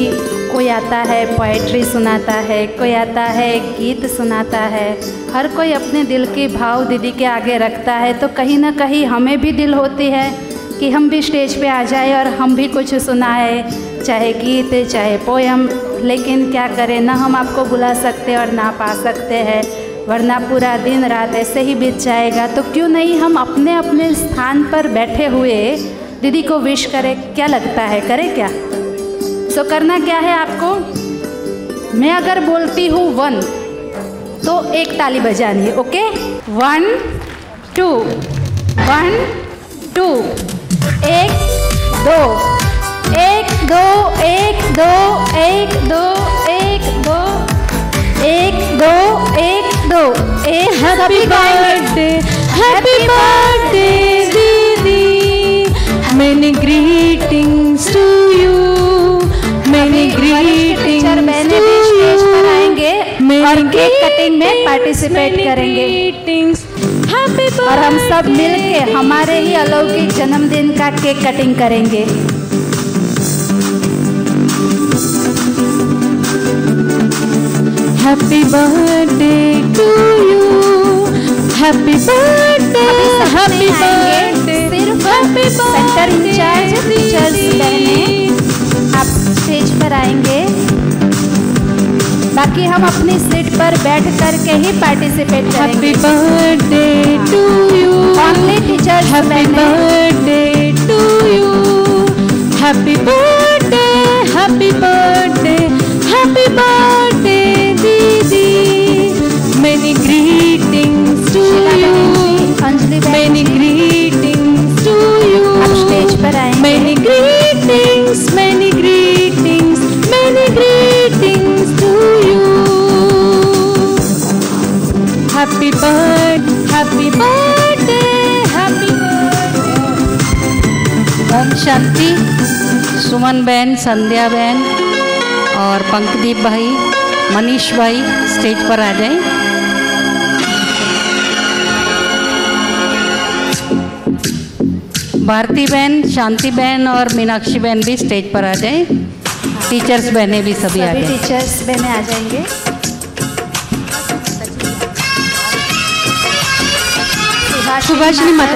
कोई आता है पोएट्री सुनाता है, कोई आता है गीत सुनाता है, हर कोई अपने दिल के भाव दीदी के आगे रखता है, तो कहीं ना कहीं हमें भी दिल होती है कि हम भी स्टेज पे आ जाए और हम भी कुछ सुनाए, चाहे गीत चाहे पोयम। लेकिन क्या करें, ना हम आपको बुला सकते और ना पा सकते हैं, वरना पूरा दिन रात ऐसे ही बीत जाएगा। तो क्यों नहीं हम अपने अपने स्थान पर बैठे हुए दीदी को विश करें, क्या लगता है, करें क्या? तो करना क्या है आपको, मैं अगर बोलती हूँ 1 तो एक ताली बजानी है, ओके? 1 2 1 2 1 2 1 2 1 2 1 2 1 2 1 2 1 2 हैप्पी बर्थडे दीदी, many greetings to you, many greetings बहने भी स्टेज पर आएंगे और केक कटिंग में पार्टिसिपेट करेंगे और हम सब मिलके हमारे ही अलौकिक जन्मदिन का केक कटिंग करेंगे। Happy birthday to you, happy birthday, happy birthday, सिर्फ सेंटर इंचार्ज टीचर्स बहने आप स्टेज पर आएंगे, बाकी हम अपनी सीट पर बैठ करके ही पार्टिसिपेट करेंगे। Happy birthday to you, only teachers, happy birthday to you, happy birthday, happy birthday, happy birthday दीदी, many greetings to you, many greetings to you, आप स्टेज पर आएंगे। Many greetings, many greetings, many greetings to you, happy birthday, happy birthday, happy birthday. Om Shanti. Suman बहन, संध्या बहन और पंकदीप भाई, मनीष भाई stage पर आ जाएं। भारती बहन, शांति बहन और मीनाक्षी बहन भी स्टेज पर आ जाएं। टीचर्स बहनें भी सभी आ जाएं। टीचर्स बहनें आ जाएंगे। सुभाषिनी माता,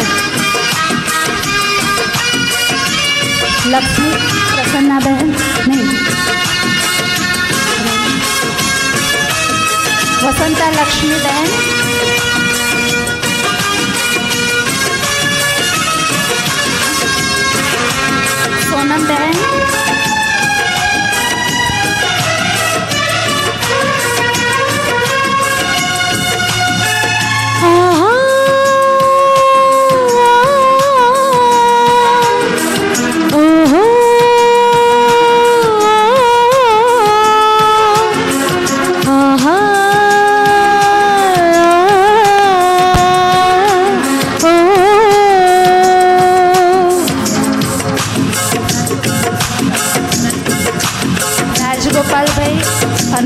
लक्ष्मी प्रसन्ना बहन, नहीं, वसंता लक्ष्मी बहन, सोनम बहन,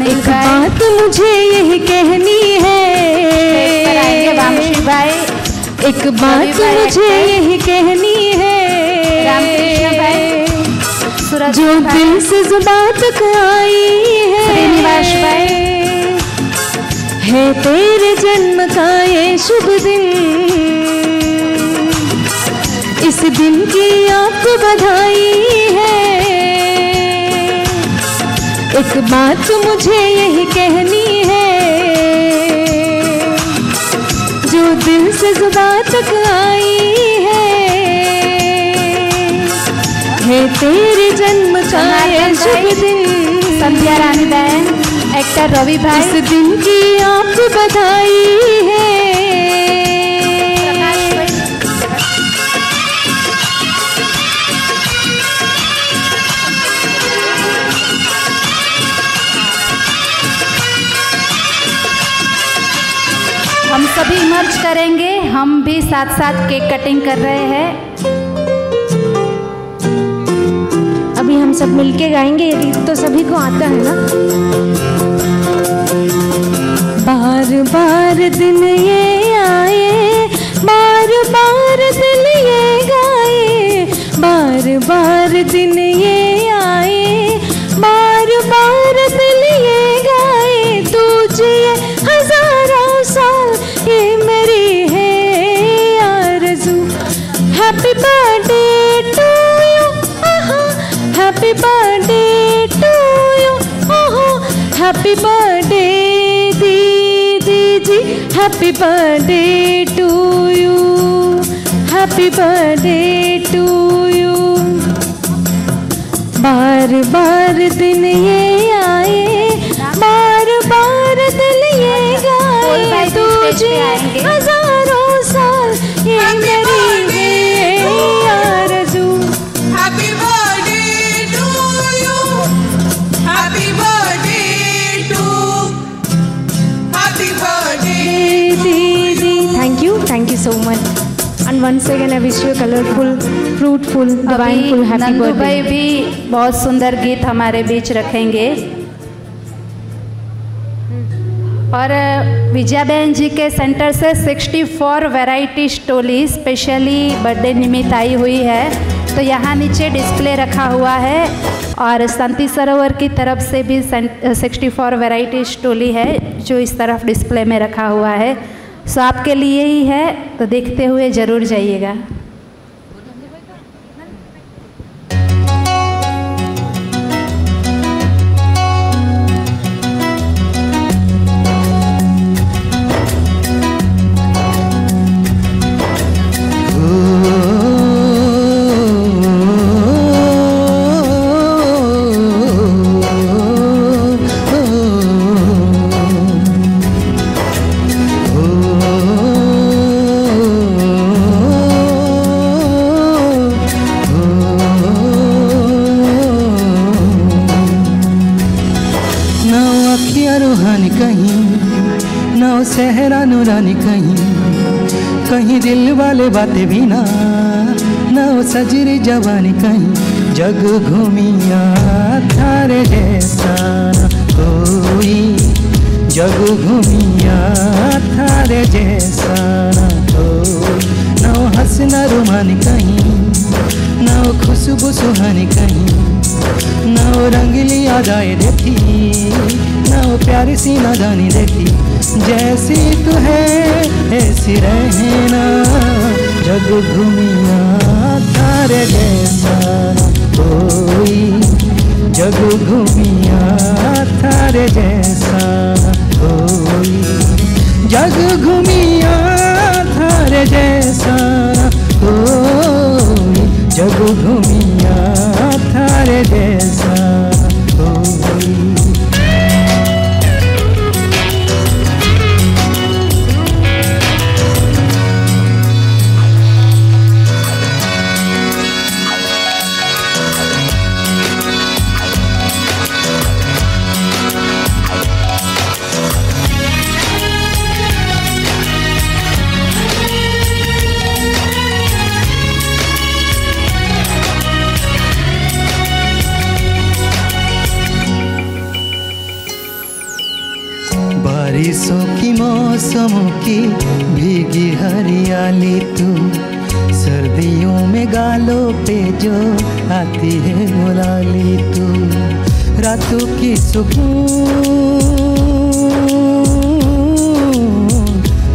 एक बात मुझे यही कहनी है, एक बात मुझे यही कहनी है, जो दिल से जुबान तक आई है तेरे जन्म का ये शुभ दिन, इस दिन की आपको बधाई है। एक बात मुझे यही कहनी है, जो दिल से जुबान तक आई है तेरे जन्म का ये शुभ दिन। संध्या रानी बहन, एक्टर रवि भाई, इस दिन की आपको बधाई है। हम सभी इमर्ज करेंगे, हम भी साथ साथ केक कटिंग कर रहे हैं। अभी हम सब मिलके गाएंगे, ये गीत तो सभी को आता है ना। बार बार दिन ये आए, बार बार दिल ये गाए, हैप्पी बर्थडे दीदी जी, happy birthday to you, happy birthday to you. बार बार दिन ये आए, बार बार दिल ये गाए, तुझे हजारों साल ये मेरी है आरज़ू। Happy birthday to you, happy birthday to, happy birthday दीदी। Thank you so much. And once again I wish you a colorful, fruitful, divineful happy Nandu birthday। भाई भी बहुत सुंदर गीत हमारे बीच रखेंगे और विजया बहन जी के सेंटर से 64 वैरायटी स्टोली स्पेशली बर्थडे निमित्त आई हुई है, तो यहाँ नीचे डिस्प्ले रखा हुआ है और शांति सरोवर की तरफ से भी 64 वैरायटी स्टोली है जो इस तरफ डिस्प्ले में रखा हुआ है। सो आपके लिए ही है, तो देखते हुए ज़रूर जाइएगा। सहरा नूरानी कहीं दिल वाले बातें भी ना वो सजरी जवानी कहीं जग घूमिया थारे जैसा कोई, जग घूमिया थारे जैसा कोई। ना वो हंसना रुमानी कहीं, ना वो खुशबू सुहानी कहीं, ना वो रंगली यादें देखी, ना वो प्यारी सी नादानी देखी। जैसी तू है ऐसी रहना, जग घूमिया तारे जैसा कोई, जग घूमिया तारे जैसा कोई, जग घूमिया तारे जैसा कोई, जग घूमिया तारे जैसा कोई। बारिशों की मौसमों की भीगी हरियाली तू, सर्दियों में गालों पे जो आती है मुलाली तू, रातों की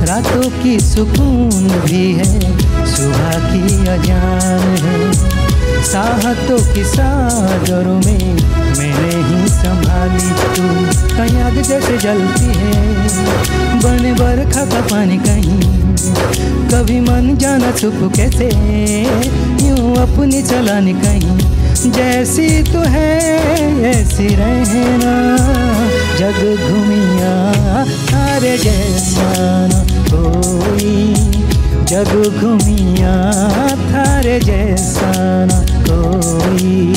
रातों की सुकून भी है, सुबह की अजान है, साहतों की सागरों में मैंने ही संभाली तू। कहीं आग जैसे जलती है बने बरखा का पानी, कहीं कभी मन जाना चुप कैसे यूं अपनी चलानी, कहीं जैसी तू है ऐसी रहना, जग घूमिया तारे जैसा न कोई, जग घूमिया तारे जैसा न कोई।